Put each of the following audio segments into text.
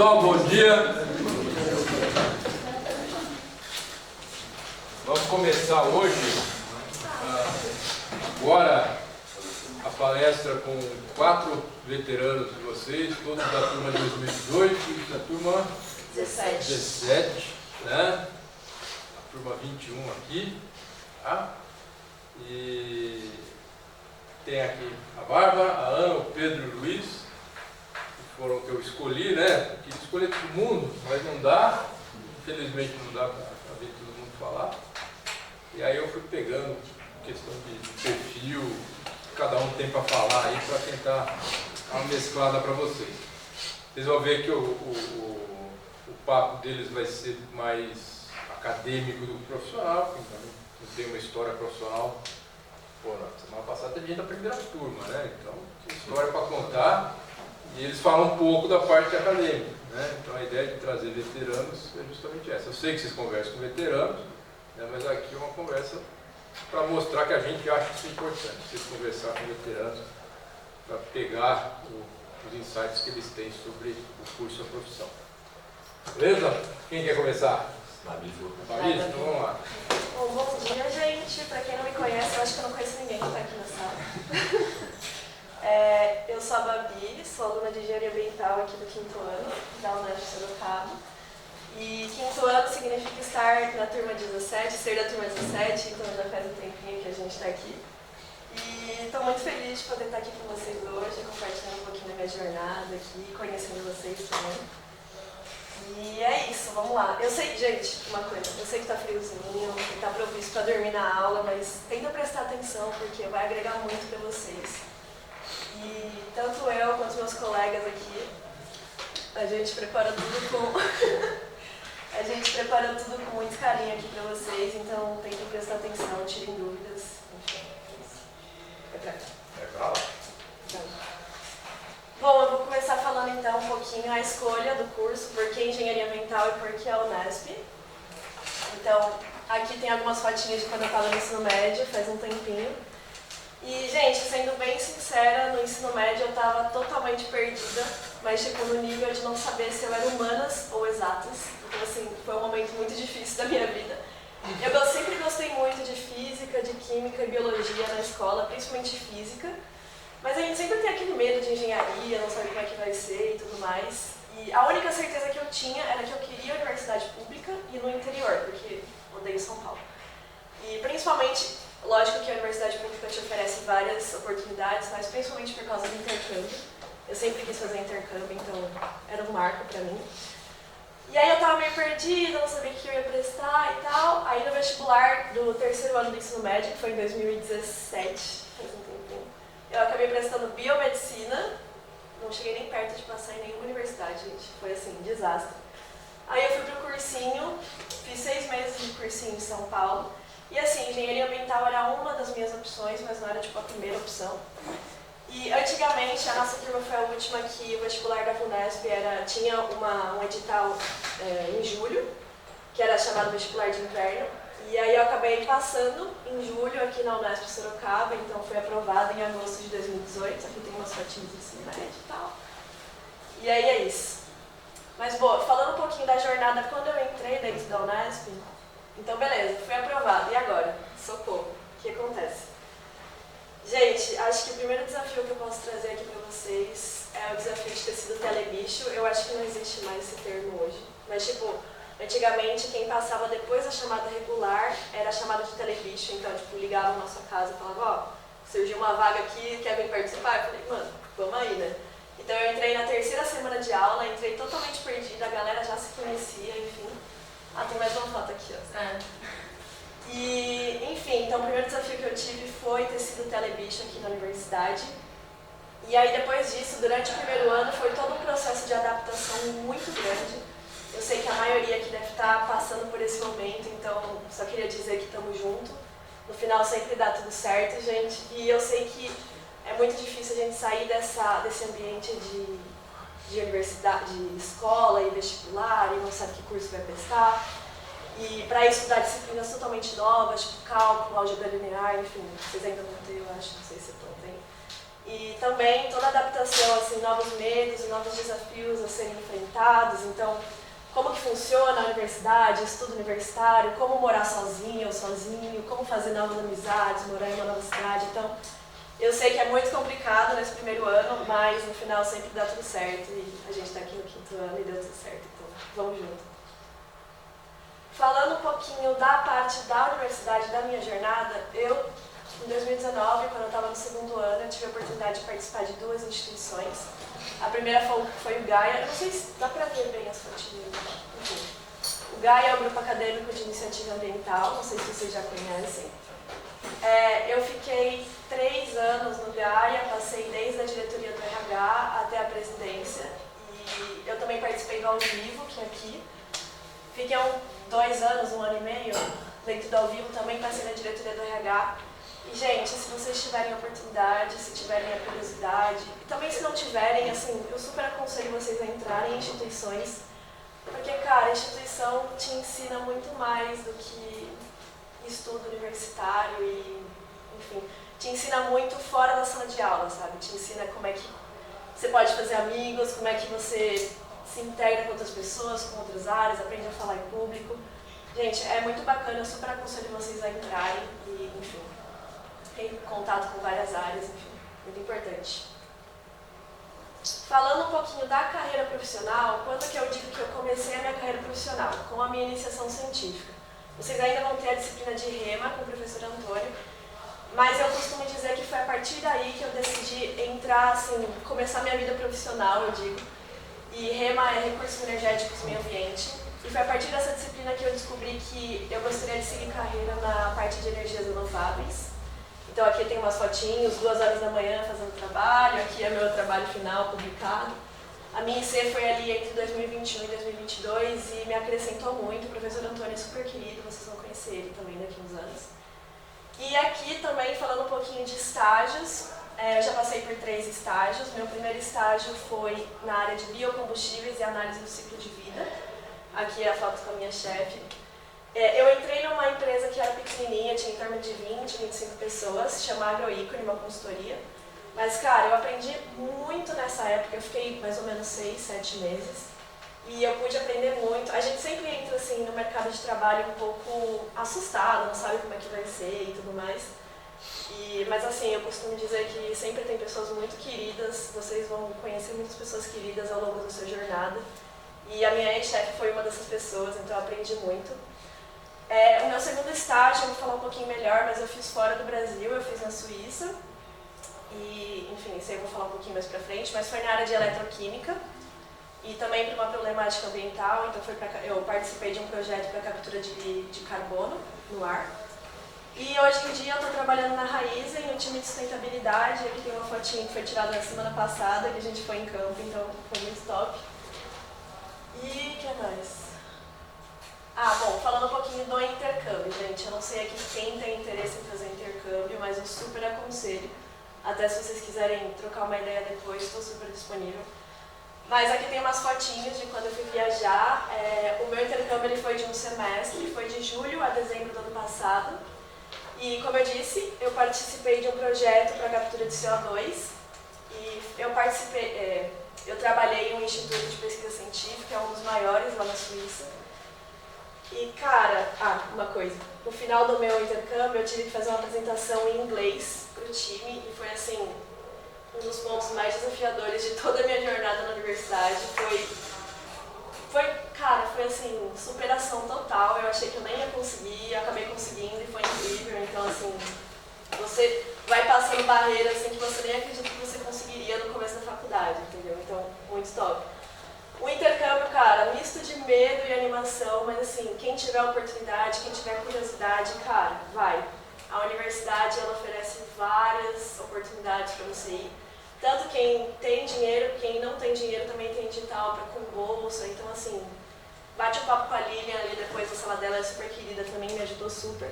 pessoal, bom dia. Vamos começar hoje, agora, a palestra com 4 veteranos de vocês, todos da turma de 2018 e da turma 17, né? A turma 21 aqui, tá? E tem aqui a Bárbara, a Ana, o Pedro e o Luiz, que foram que eu escolhi, né? Eu queria escolher todo mundo, mas não dá, infelizmente não dá para ver todo mundo falar. E aí eu fui pegando questão de perfil, cada um tem para falar aí, para tentar dar uma mesclada para vocês. Vocês vão ver que o papo deles vai ser mais acadêmico do que profissional, porque não tem uma história profissional. Pô, na semana passada teve gente da primeira turma, né? Então tem história para contar e eles falam um pouco da parte acadêmica, né? Então a ideia de trazer veteranos é justamente essa. Eu sei que vocês conversam com veteranos, né? Mas aqui é uma conversa para mostrar que a gente acha isso importante, vocês conversar com veteranos para pegar os insights que eles têm sobre o curso e a profissão. Beleza? Quem quer começar? Fabrício, então vamos lá. Bom dia, gente. Para quem não me conhece, eu acho que eu não conheço ninguém que está aqui na sala. Eu sou a Babi, sou aluna de Engenharia Ambiental aqui do 5º ano, da UNEF Sorocaba. E 5º ano significa estar na turma 17, ser da turma 17, então já faz um tempinho que a gente está aqui. E estou muito feliz de poder estar aqui com vocês hoje, compartilhando um pouquinho da minha jornada aqui, conhecendo vocês também. E é isso, vamos lá. Eu sei, gente, uma coisa, eu sei que tá friozinho, que tá propício para dormir na aula, mas tenta prestar atenção, porque vai agregar muito para vocês. E tanto eu quanto meus colegas aqui, a gente prepara tudo com... a gente prepara tudo com muito carinho aqui para vocês, então tentem prestar atenção, tirem dúvidas, enfim, é isso. É pra cá. É pra lá. Bom, eu vou começar falando então um pouquinho a escolha do curso, por que Engenharia Ambiental e por que a Unesp. Então, aqui tem algumas fotinhas de quando eu estava no ensino médio, faz um tempinho. E, gente, sendo bem sincera, no ensino médio eu estava totalmente perdida, mas tipo no nível de não saber se eu era humanas ou exatas. Então, assim, foi um momento muito difícil da minha vida. Eu sempre gostei muito de física, de química e biologia na escola, principalmente física. Mas a gente sempre tem aquele medo de engenharia, não sabe como é que vai ser e tudo mais. E a única certeza que eu tinha era que eu queria universidade pública e no interior, porque odeio São Paulo. E principalmente, lógico que a universidade pública te oferece várias oportunidades, mas principalmente por causa do intercâmbio. Eu sempre quis fazer intercâmbio, então era um marco pra mim. E aí eu tava meio perdida, não sabia o que eu ia prestar e tal. Aí no vestibular do 3º ano do ensino médio, que foi em 2017, faz um tempinho, eu acabei prestando biomedicina, não cheguei nem perto de passar em nenhuma universidade, gente. Foi assim, um desastre. Aí eu fui pro cursinho, fiz 6 meses de cursinho em São Paulo. E assim, engenharia ambiental era uma das minhas opções, mas não era tipo a primeira opção. E antigamente, a nossa turma foi a última que o vestibular da Unesp tinha um edital em julho, que era chamado vestibular de inverno. E aí eu acabei passando em julho aqui na Unesp Sorocaba, então fui aprovada em agosto de 2018, aqui tem umas fotinhas do ensino médio e tal. E aí é isso. Mas, boa, falando um pouquinho da jornada, quando eu entrei dentro da Unesp, então beleza, fui aprovada, e agora? Socorro, o que acontece? Gente, acho que o primeiro desafio que eu posso trazer aqui pra vocês é o desafio de ter sido telebicho. Eu acho que não existe mais esse termo hoje, mas tipo... Antigamente, quem passava depois da chamada regular era chamada de telebicho, então, tipo, ligavam na sua casa e falavam, ó, surgiu uma vaga aqui, quer vir participar? Eu falei, mano, vamos aí, né? Então eu entrei na 3ª semana de aula, entrei totalmente perdida, a galera já se conhecia, enfim. Ah, tem mais uma foto aqui, ó. E, enfim, então o primeiro desafio que eu tive foi ter sido telebicho aqui na universidade. E aí, depois disso, durante o 1º ano, foi todo um processo de adaptação muito grande. Eu sei que a maioria aqui deve estar passando por esse momento, então só queria dizer que estamos juntos. No final sempre dá tudo certo, gente. E eu sei que é muito difícil a gente sair desse ambiente de universidade, de escola e vestibular, e não sabe que curso vai prestar. E para estudar disciplinas totalmente novas, tipo cálculo, álgebra linear, enfim, vocês ainda vão ter, eu acho, não sei se estão tendo. E também toda adaptação, assim, novos medos e novos desafios a serem enfrentados. Então, como que funciona a universidade, estudo universitário, como morar sozinha ou sozinho, como fazer novas amizades, morar em uma nova cidade. Então, eu sei que é muito complicado nesse primeiro ano, mas no final sempre dá tudo certo e a gente está aqui no 5º ano e deu tudo certo, então vamos junto. Falando um pouquinho da parte da universidade, da minha jornada, eu, em 2019, quando eu estava no 2º ano, eu tive a oportunidade de participar de 2 instituições. A primeira foi o Gaia, eu não sei se dá para ver bem as fotinhas, enfim. O Gaia é um grupo acadêmico de iniciativa ambiental, não sei se vocês já conhecem. Eu fiquei 3 anos no Gaia, passei desde a diretoria do RH até a presidência. E eu também participei do Ao Vivo, que é aqui. Fiquei 2 anos, 1 ano e meio, dentro do Ao Vivo, também passei na diretoria do RH. E, gente, se vocês tiverem a oportunidade, se tiverem a curiosidade, e também se não tiverem, assim, eu super aconselho vocês a entrarem em instituições, porque, cara, a instituição te ensina muito mais do que estudo universitário e, enfim, te ensina muito fora da sala de aula, sabe? Te ensina como é que você pode fazer amigos, como é que você se integra com outras pessoas, com outras áreas, aprende a falar em público. Gente, é muito bacana, eu super aconselho vocês a entrarem e, enfim, ter contato com várias áreas, enfim, muito importante. Falando um pouquinho da carreira profissional, quando que eu digo que eu comecei a minha carreira profissional? Com a minha iniciação científica. Vocês ainda vão ter a disciplina de REMA com o professor Antônio, mas eu costumo dizer que foi a partir daí que eu decidi entrar, assim, começar minha vida profissional, eu digo. E REMA é Recursos Energéticos e Meio Ambiente. E foi a partir dessa disciplina que eu descobri que eu gostaria de seguir carreira na parte de energias renováveis. Então aqui tem umas fotinhos, 2 horas da manhã fazendo trabalho, aqui é meu trabalho final publicado. A minha IC foi ali entre 2021 e 2022 e me acrescentou muito. O professor Antônio é super querido, vocês vão conhecer ele também daqui a uns anos. E aqui também falando um pouquinho de estágios, eu já passei por 3 estágios. Meu primeiro estágio foi na área de biocombustíveis e análise do ciclo de vida. Aqui é a foto com a minha chefe. Eu entrei numa empresa que era pequenininha, tinha em torno de 20, 25 pessoas, chama Agroícone, uma consultoria. Mas, cara, eu aprendi muito nessa época, eu fiquei mais ou menos 6, 7 meses. E eu pude aprender muito. A gente sempre entra, assim, no mercado de trabalho um pouco assustado, não sabe como é que vai ser e tudo mais. Mas, assim, eu costumo dizer que sempre tem pessoas muito queridas, vocês vão conhecer muitas pessoas queridas ao longo da sua jornada. E a minha ex-chefe foi uma dessas pessoas, então eu aprendi muito. O meu segundo estágio, eu vou falar um pouquinho melhor, mas eu fiz fora do Brasil, eu fiz na Suíça. E, enfim, isso aí eu vou falar um pouquinho mais pra frente, mas foi na área de eletroquímica e também para uma problemática ambiental. Então eu participei de um projeto para captura de carbono no ar. E hoje em dia eu estou trabalhando na Raizen, no time de sustentabilidade. Aqui tem uma fotinha que foi tirada na semana passada, que a gente foi em campo, então foi muito top. E o que mais? Bom, falando um pouquinho do intercâmbio, gente. Eu não sei aqui quem tem interesse em fazer intercâmbio, mas eu super aconselho. Até se vocês quiserem trocar uma ideia depois, estou super disponível. Mas aqui tem umas fotinhos de quando eu fui viajar. O meu intercâmbio ele foi de um semestre, foi de julho a dezembro do ano passado. E, como eu disse, eu participei de um projeto para captura de CO2. E eu trabalhei em um instituto de pesquisa científica, é um dos maiores lá na Suíça. E, cara, uma coisa, no final do meu intercâmbio eu tive que fazer uma apresentação em inglês pro time e foi, assim, um dos pontos mais desafiadores de toda a minha jornada na universidade. Foi assim, superação total. Eu achei que eu nem ia conseguir, eu acabei conseguindo e foi incrível. Então, assim, você vai passando barreiras assim, que você nem acredita que você conseguiria no começo da faculdade, entendeu? Então, muito top. O intercâmbio, cara, misto de medo e animação, mas assim, quem tiver oportunidade, quem tiver curiosidade, cara, vai. A universidade, ela oferece várias oportunidades para você ir. Tanto quem tem dinheiro, quem não tem dinheiro também tem edital com bolsa. Então, assim, bate um papo com a Lilian ali depois da sala dela, é super querida também, me ajudou super.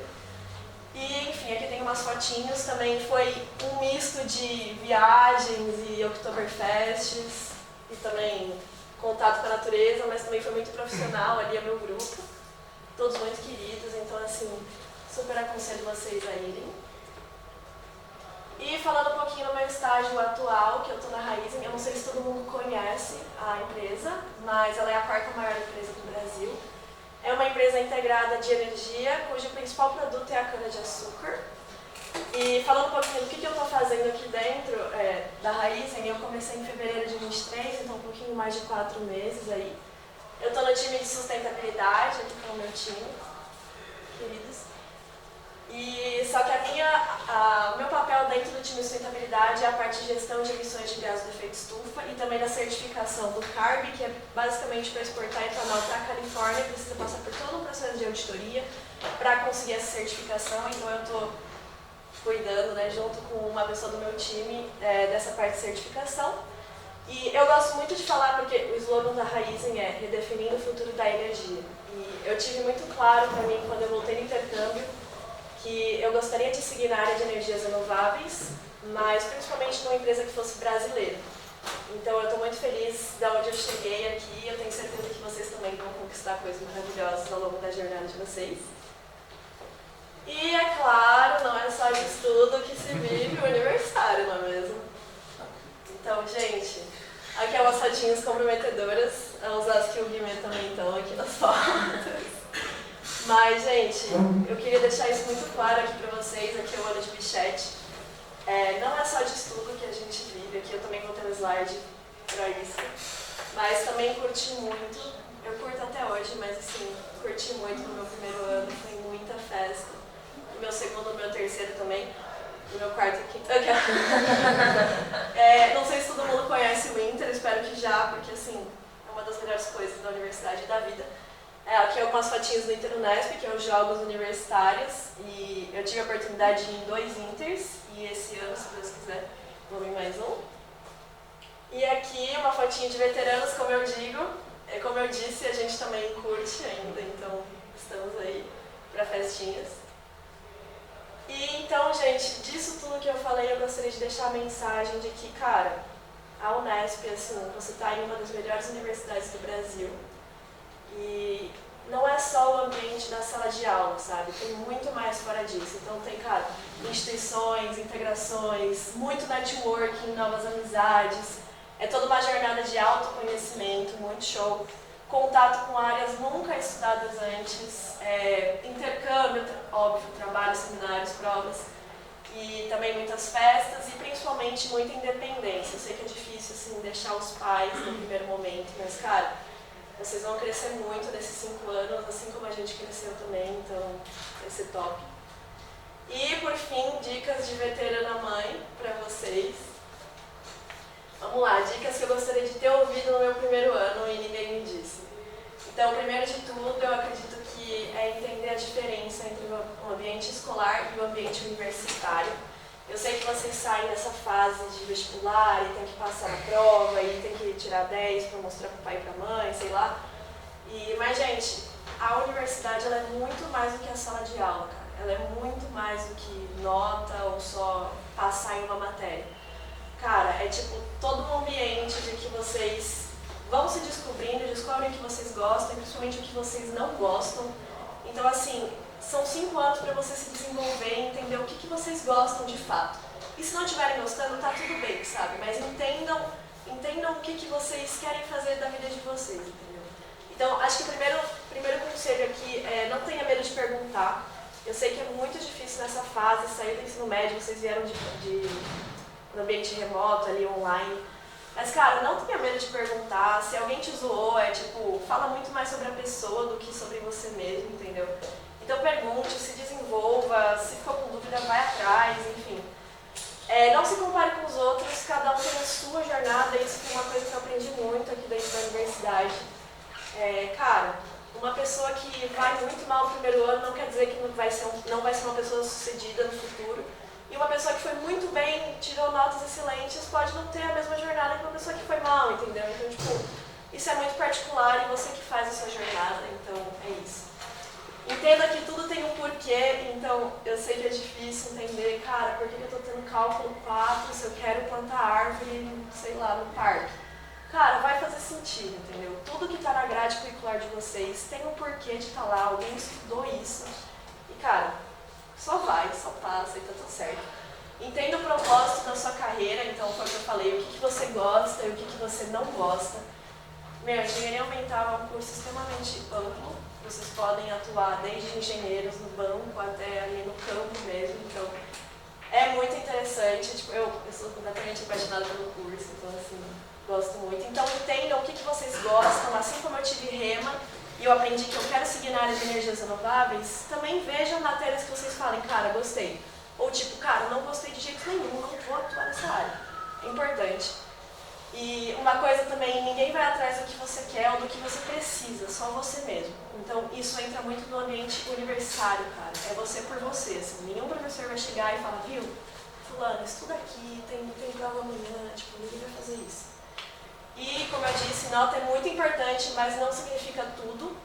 E, enfim, aqui tem umas fotinhos, também foi um misto de viagens e Oktoberfests e também contato com a natureza, mas também foi muito profissional, ali é meu grupo, todos muito queridos, então assim, super aconselho vocês a irem. E falando um pouquinho no meu estágio atual, que eu estou na Raizen, eu não sei se todo mundo conhece a empresa, mas ela é a quarta maior empresa do Brasil. É uma empresa integrada de energia, cujo principal produto é a cana-de-açúcar. E falando um pouquinho do que eu estou fazendo aqui dentro da Raizen, eu comecei em fevereiro de 23, então um pouquinho mais de 4 meses aí. Eu estou no time de sustentabilidade, aqui com o meu time, queridos. E só que o meu papel dentro do time de sustentabilidade é a parte de gestão de emissões de gases do efeito estufa e também da certificação do CARB, que é basicamente para exportar etanol para a Califórnia, precisa passar por todo um processo de auditoria para conseguir essa certificação. Então eu estou cuidando, né, junto com uma pessoa do meu time, dessa parte de certificação. E eu gosto muito de falar porque o slogan da Raizen é redefinindo o futuro da energia. E eu tive muito claro para mim quando eu voltei no intercâmbio que eu gostaria de seguir na área de energias renováveis, mas principalmente numa empresa que fosse brasileira. Então eu estou muito feliz de onde eu cheguei aqui, eu tenho certeza que vocês também vão conquistar coisas maravilhosas ao longo da jornada de vocês. E é claro, não é só de estudo que se vive o aniversário, não é mesmo? Então, gente, aqui é umas fotinhas comprometedoras, as que o Guimê também estão aqui nas fotos. Mas, gente, eu queria deixar isso muito claro aqui para vocês, aqui é o ano de Bichette. Não é só de estudo que a gente vive, aqui eu também vou ter um slide para isso. Mas também curti muito, eu curto até hoje, mas assim, curti muito no meu primeiro ano, foi muita festa. No meu segundo, no meu terceiro também, no meu quarto e quinto. Não sei se todo mundo conhece o Inter, espero que já, porque assim, é uma das melhores coisas da universidade e da vida. Aqui algumas fotinhas do Inter Unesp, que é os Jogos Universitários, e eu tive a oportunidade de ir em 2 Inters, e esse ano, se Deus quiser, vou vir mais um. E aqui uma fotinha de veteranos, como eu digo, como eu disse, a gente também curte ainda, então estamos aí para festinhas. E então, gente, disso tudo que eu falei, eu gostaria de deixar a mensagem de que, cara, a Unesp, assim, você está em uma das melhores universidades do Brasil, e não é só o ambiente da sala de aula, sabe? Tem muito mais fora disso. Então tem, cara, instituições, integrações, muito networking, novas amizades. É toda uma jornada de autoconhecimento, muito show. Contato com áreas nunca estudadas antes. Intercâmbio, óbvio, trabalhos, seminários, provas. E também muitas festas e principalmente muita independência. Eu sei que é difícil, assim, deixar os pais no primeiro momento, mas, cara, vocês vão crescer muito nesses 5 anos, assim como a gente cresceu também, então vai ser top. E, por fim, dicas de veterana mãe para vocês. Vamos lá, dicas que eu gostaria de ter ouvido no meu primeiro ano e ninguém me disse. Então, primeiro de tudo, eu acredito que é entender a diferença entre o ambiente escolar e o ambiente universitário. Eu sei que vocês saem dessa fase de vestibular e tem que passar na prova e tem que tirar 10 para mostrar para o pai e para a mãe, sei lá. Mas, gente, a universidade ela é muito mais do que a sala de aula, cara. Ela é muito mais do que nota ou só passar em uma matéria. Cara, é tipo todo um ambiente de que vocês vão se descobrindo, descobrem o que vocês gostam e principalmente o que vocês não gostam. Então, assim, são 5 anos para você se desenvolver e entender o que vocês gostam de fato. E se não estiverem gostando, tá tudo bem, sabe? Mas entendam o que vocês querem fazer da vida de vocês, entendeu? Então, acho que o primeiro conselho aqui é não tenha medo de perguntar. Eu sei que é muito difícil nessa fase, sair do ensino médio, vocês vieram de um ambiente remoto, ali online. Mas, cara, não tenha medo de perguntar. Se alguém te zoou, fala muito mais sobre a pessoa do que sobre você mesmo, entendeu? Então pergunte, se desenvolva, se ficou com dúvida, vai atrás, enfim. Não se compare com os outros, cada um tem a sua jornada, isso foi uma coisa que eu aprendi muito aqui dentro da universidade. Cara, uma pessoa que vai muito mal no primeiro ano não quer dizer que não vai ser uma pessoa sucedida no futuro. E uma pessoa que foi muito bem, tirou notas excelentes, pode não ter a mesma jornada que uma pessoa que foi mal, entendeu? Então, isso é muito particular e você que faz a sua jornada, então é isso. Entenda que tudo tem um porquê, então eu sei que é difícil entender, cara, por que eu estou tendo cálculo 4 se eu quero plantar árvore, sei lá, no parque? Cara, vai fazer sentido, entendeu? Tudo que está na grade curricular de vocês tem um porquê de estar lá, alguém estudou isso. E, cara, só vai, só passa e tá tudo certo. Entenda o propósito da sua carreira, então foi o que eu falei, o que você gosta e o que você não gosta. Engenharia ambiental é um curso extremamente amplo, vocês podem atuar desde engenheiros no banco até ali no campo mesmo, então é muito interessante, tipo, eu sou completamente apaixonada pelo curso, então assim, gosto muito. Então entendam o que vocês gostam, assim como eu tive rema e eu aprendi que eu quero seguir na área de energias renováveis, também vejam matérias que vocês falem, cara, gostei. Ou tipo, cara, não gostei de jeito nenhum, não vou atuar nessa área. É importante. E uma coisa também, ninguém vai atrás do que você quer ou do que você precisa, só você mesmo. Então isso entra muito no ambiente universitário, cara. É você por você, assim. Nenhum professor vai chegar e falar, viu, fulano, estuda aqui, tem prova amanhã, tipo, ninguém vai fazer isso. E, como eu disse, nota é muito importante, mas não significa tudo.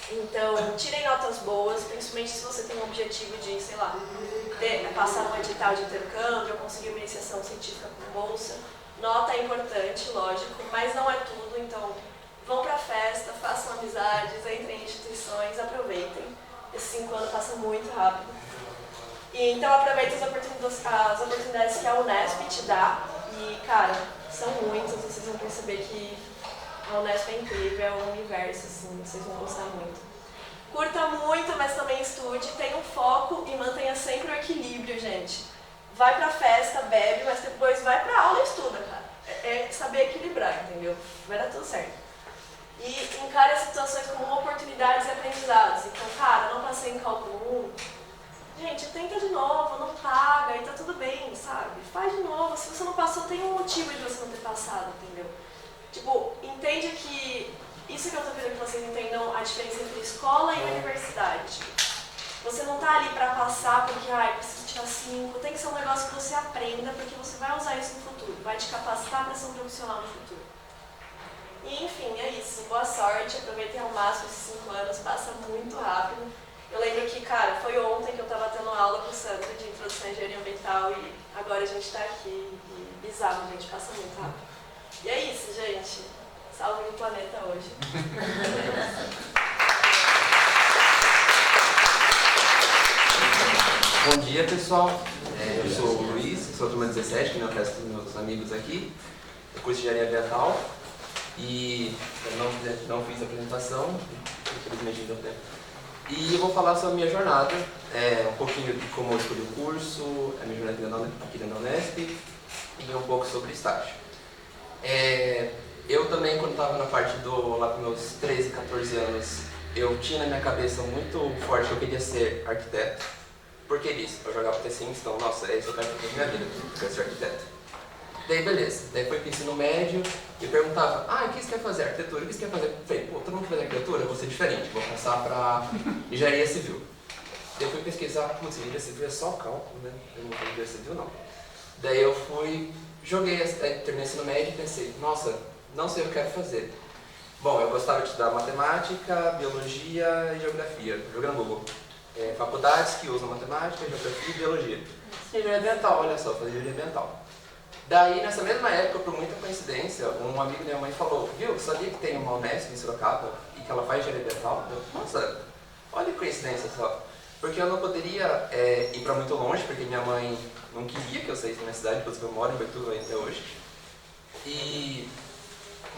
Então, tirem notas boas, principalmente se você tem um objetivo de, sei lá, passar no edital de intercâmbio, ou conseguir uma iniciação científica com bolsa. Nota é importante, lógico, mas não é tudo, então vão pra festa, façam amizades, entrem em instituições, aproveitem. Esses 5 anos passam muito rápido. E, então aproveitem as oportunidades que a Unesp te dá. E, cara, são muitas, vocês vão perceber que a Unesp é incrível, é um universo, assim, vocês vão gostar muito. Curta muito, mas também estude, tenha um foco e mantenha sempre o equilíbrio, gente. Vai pra festa, bebe, mas depois vai pra aula e estuda, cara. É saber equilibrar, entendeu? Vai dar tudo certo. E encare as situações como oportunidades e aprendizados. Então, cara, não passei em cálculo 1. Gente, tenta de novo, não paga e tá tudo bem, sabe? Faz de novo. Se você não passou, tem um motivo de você não ter passado, entendeu? Tipo, entende que isso que eu tô querendo que vocês entendam a diferença entre escola e universidade. Você não tá ali pra passar porque, preciso tirar 5. Tem que ser um negócio que você aprenda, porque você vai usar isso no futuro. Vai te capacitar para ser um profissional no futuro. E, enfim, é isso. Boa sorte. Aproveitem ao máximo esses 5 anos. Passa muito rápido. Eu lembro que, cara, foi ontem que eu tava tendo aula com o Sandro de introdução à engenharia ambiental e agora a gente tá aqui. E bizarro, gente. Passa muito rápido. E é isso, gente. Salve o planeta hoje. Bom dia, pessoal. Eu sou o Luiz, sou a turma 17, que me oferece para os meus amigos aqui. Eu curso de engenharia ambiental e eu não fiz a apresentação, infelizmente não deu tempo. E eu vou falar sobre a minha jornada, um pouquinho de como eu escolhi o curso, a minha jornada aqui dentro da Unesp e um pouco sobre estágio. Eu também, quando estava na parte lá para meus 13, 14 anos, eu tinha na minha cabeça muito forte que eu queria ser arquiteto. Por que disso? Eu jogava The Sims, então, nossa, é isso que eu quero fazer na minha vida, eu quero ser arquiteto. Daí, beleza. Daí foi para o ensino médio e perguntava, o que você quer fazer? Arquitetura? O que você quer fazer? Eu falei, pô, todo mundo quer fazer arquitetura? Eu vou ser diferente, vou passar para engenharia civil. Daí eu fui pesquisar, putz, engenharia civil é só cálculo, né? Eu não quero engenharia civil, não. Daí eu fui, terminei o ensino médio e pensei, nossa, não sei o que eu quero fazer. Bom, eu gostava de estudar matemática, biologia e geografia. Joguei no Google. Faculdades que usam matemática, geografia e biologia. E engenharia ambiental, olha só, fazer engenharia ambiental. Daí, nessa mesma época, por muita coincidência, um amigo da minha mãe falou, viu, sabia que tem uma Unesp em Sorocaba e que ela faz engenharia ambiental? Eu, nossa, olha que coincidência só. Porque eu não poderia ir para muito longe, porque minha mãe não queria que eu saísse da minha cidade, inclusive eu moro em Boituva até hoje. E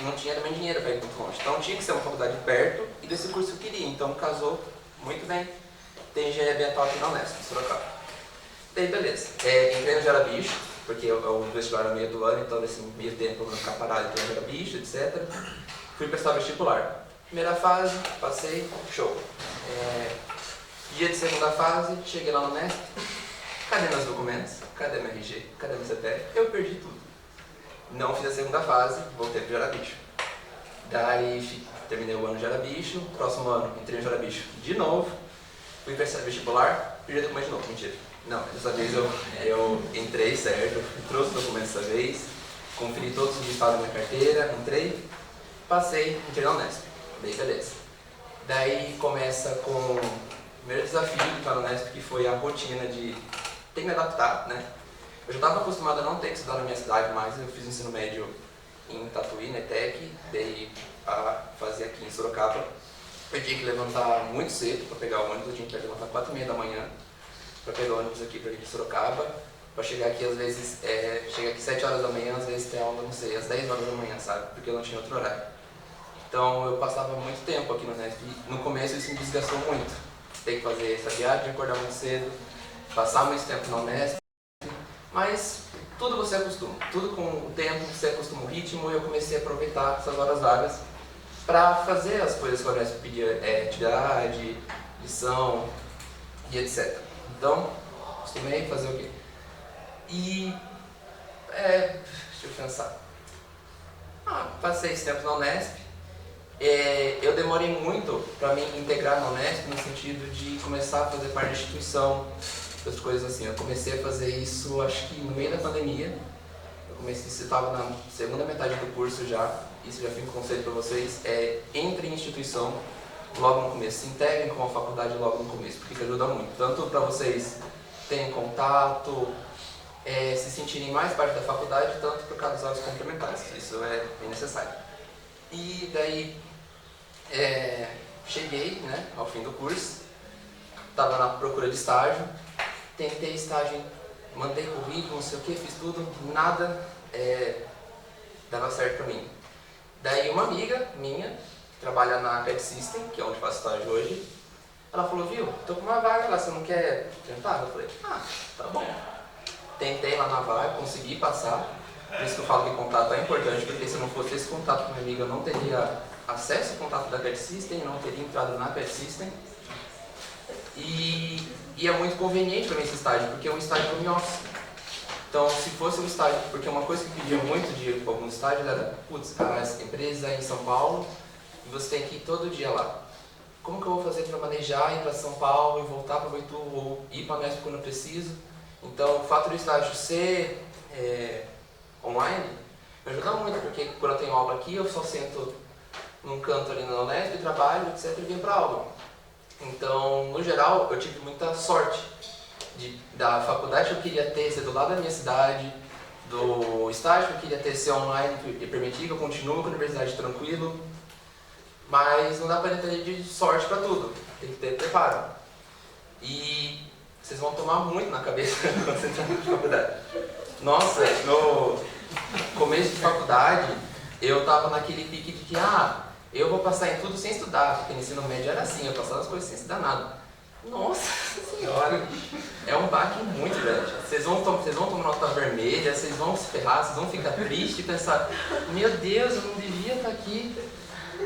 não tinha também dinheiro para ir muito longe. Então tinha que ser uma faculdade perto e desse curso eu queria. Então casou muito bem. Tem engenharia ambiental aqui na Unesp, em Sorocaba. Daí beleza. Entrei no Gera Bicho, porque o vestibular era no meio do ano, então nesse meio tempo eu não ficar parado, então Gera Bicho, etc. Fui prestar vestibular. Primeira fase, passei, show. Dia de segunda fase, cheguei lá no Unesp. Cadê meus documentos? Cadê meu RG? Cadê meu CPF? Eu perdi tudo. Não fiz a segunda fase, voltei pro Gera Bicho. Daí terminei o ano no Gera Bicho, próximo ano entrei no Gera Bicho de novo. Fui prestar vestibular, perdi documento de novo, mentira. Não, dessa vez eu entrei certo, trouxe documentos dessa vez, conferi todos os listados da minha carteira, entrei, passei, entrei na Unesp. Daí beleza. Daí começa com o primeiro desafio de estar na Unesp, que foi a rotina de ter que me adaptar, né? Eu já estava acostumado a não ter que estudar na minha cidade, mas eu fiz o ensino médio em Tatuí, na ETEC, daí a fazer aqui em Sorocaba. Eu tinha que levantar muito cedo para pegar o ônibus, eu tinha que levantar 4h30 da manhã para pegar o ônibus aqui para ir de Sorocaba, Pra chegar aqui, às vezes, chega aqui 7 horas da manhã, às vezes tem aula, não sei, às 10 horas da manhã, sabe? Porque eu não tinha outro horário. Então eu passava muito tempo aqui no Unesp e no começo isso me desgastou muito. Ter que fazer essa viagem, acordar muito cedo, passar muito tempo na Unesp, mas tudo você acostuma. Tudo com o tempo você acostuma o ritmo e eu comecei a aproveitar essas horas vagas para fazer as coisas que a Unesp pedia, atividade, lição e etc. Então, acostumei a fazer o quê? E, deixa eu pensar. Passei esse tempo na Unesp. Eu demorei muito para me integrar na Unesp no sentido de começar a fazer parte da instituição, outras coisas assim. Eu comecei a fazer isso, acho que no meio da pandemia. Eu estava na segunda metade do curso já. Isso já fica um conselho para vocês. Entre em instituição logo no começo. Se integrem com a faculdade logo no começo, porque ajuda muito. Tanto para vocês terem contato, se sentirem mais parte da faculdade, tanto por causa dos aulas complementares. Isso é bem necessário. E daí, cheguei, né, ao fim do curso, estava na procura de estágio, tentei estágio, mandei currículo, não sei o que, fiz tudo, nada dava certo para mim. Daí uma amiga minha, que trabalha na CAD System, que é onde faço estágio hoje, ela falou, viu, tô com uma vaga lá, você não quer tentar? Eu falei, tá bom. Tentei lá na vaga, consegui passar. Por isso que eu falo que contato é importante, porque se não fosse esse contato com minha amiga, eu não teria acesso ao contato da CAD System, não teria entrado na CAD System. E é muito conveniente para mim esse estágio, porque é um estágio home office. Então, se fosse um estágio, porque uma coisa que pedia muito de alguns estágios era, putz, a empresa é em São Paulo e você tem que ir todo dia lá. Como que eu vou fazer para manejar, ir para São Paulo e voltar para Boitu ou ir para a Unesp quando eu preciso? Então, o fato do estágio ser online me ajuda muito, porque quando eu tenho aula aqui, eu só sento num canto ali na Unesp, trabalho, etc, e venho para aula. Então, no geral, eu tive muita sorte da faculdade que eu queria ter ser do lado da minha cidade, do estágio que eu queria ter ser online e permitir que eu continue com a universidade tranquilo, mas não dá para ter de sorte para tudo, tem que ter preparo. E vocês vão tomar muito na cabeça quando você entrar na faculdade. Nossa, no começo de faculdade, eu tava naquele pique de que, eu vou passar em tudo sem estudar, porque no ensino médio era assim, eu passava as coisas sem estudar nada. Nossa senhora, é um baque muito grande. Vocês vão tomar nota vermelha, vocês vão se ferrar, vocês vão ficar tristes e pensar, meu Deus, eu não devia estar aqui.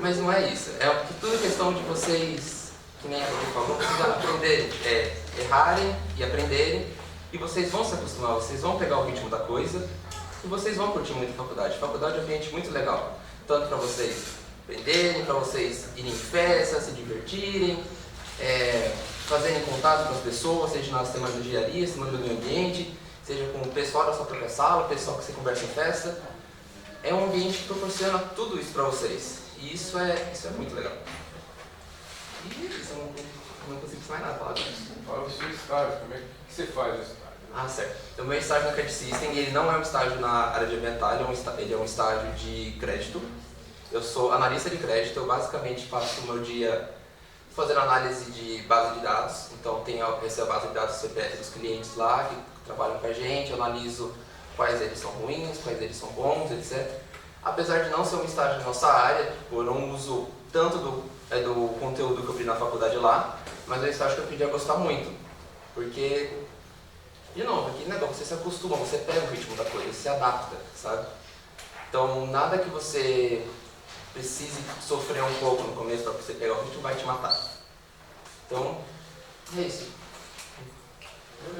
Mas não é isso, é porque tudo é questão de vocês, que nem a gente falou, vocês aprenderem, errarem e aprenderem, e vocês vão se acostumar, vocês vão pegar o ritmo da coisa, e vocês vão curtir muito a faculdade. A faculdade é um ambiente muito legal, tanto para vocês aprenderem, para vocês irem em festa, se divertirem, fazerem contato com as pessoas, seja na semana de engenharia, semana do meio ambiente, seja com o pessoal da sua própria sala, o pessoal que você conversa em festa. É um ambiente que proporciona tudo isso para vocês. E isso é muito legal. E isso, eu não consigo mais nada falar disso. Fala o seu estágio, como é que você faz o estágio? Certo. Então, meu estágio na CAD System, ele não é um estágio na área de ambiental, ele é um estágio de crédito. Eu sou analista de crédito, eu basicamente passo o meu dia fazendo análise de base de dados. Então, recebo a base de dados CPF dos clientes lá, que trabalham com a gente, eu analiso quais eles são ruins, quais eles são bons, etc. Apesar de não ser um estágio da nossa área, eu não uso tanto do conteúdo que eu aprendi na faculdade lá, mas é um estágio que eu aprendi a gostar muito. Porque, de novo, aqui negócio, você se acostuma, você pega o ritmo da coisa, você se adapta, sabe? Então, nada que você precise sofrer um pouco no começo para você pegar o ritmo vai te matar. Então, é isso. Bom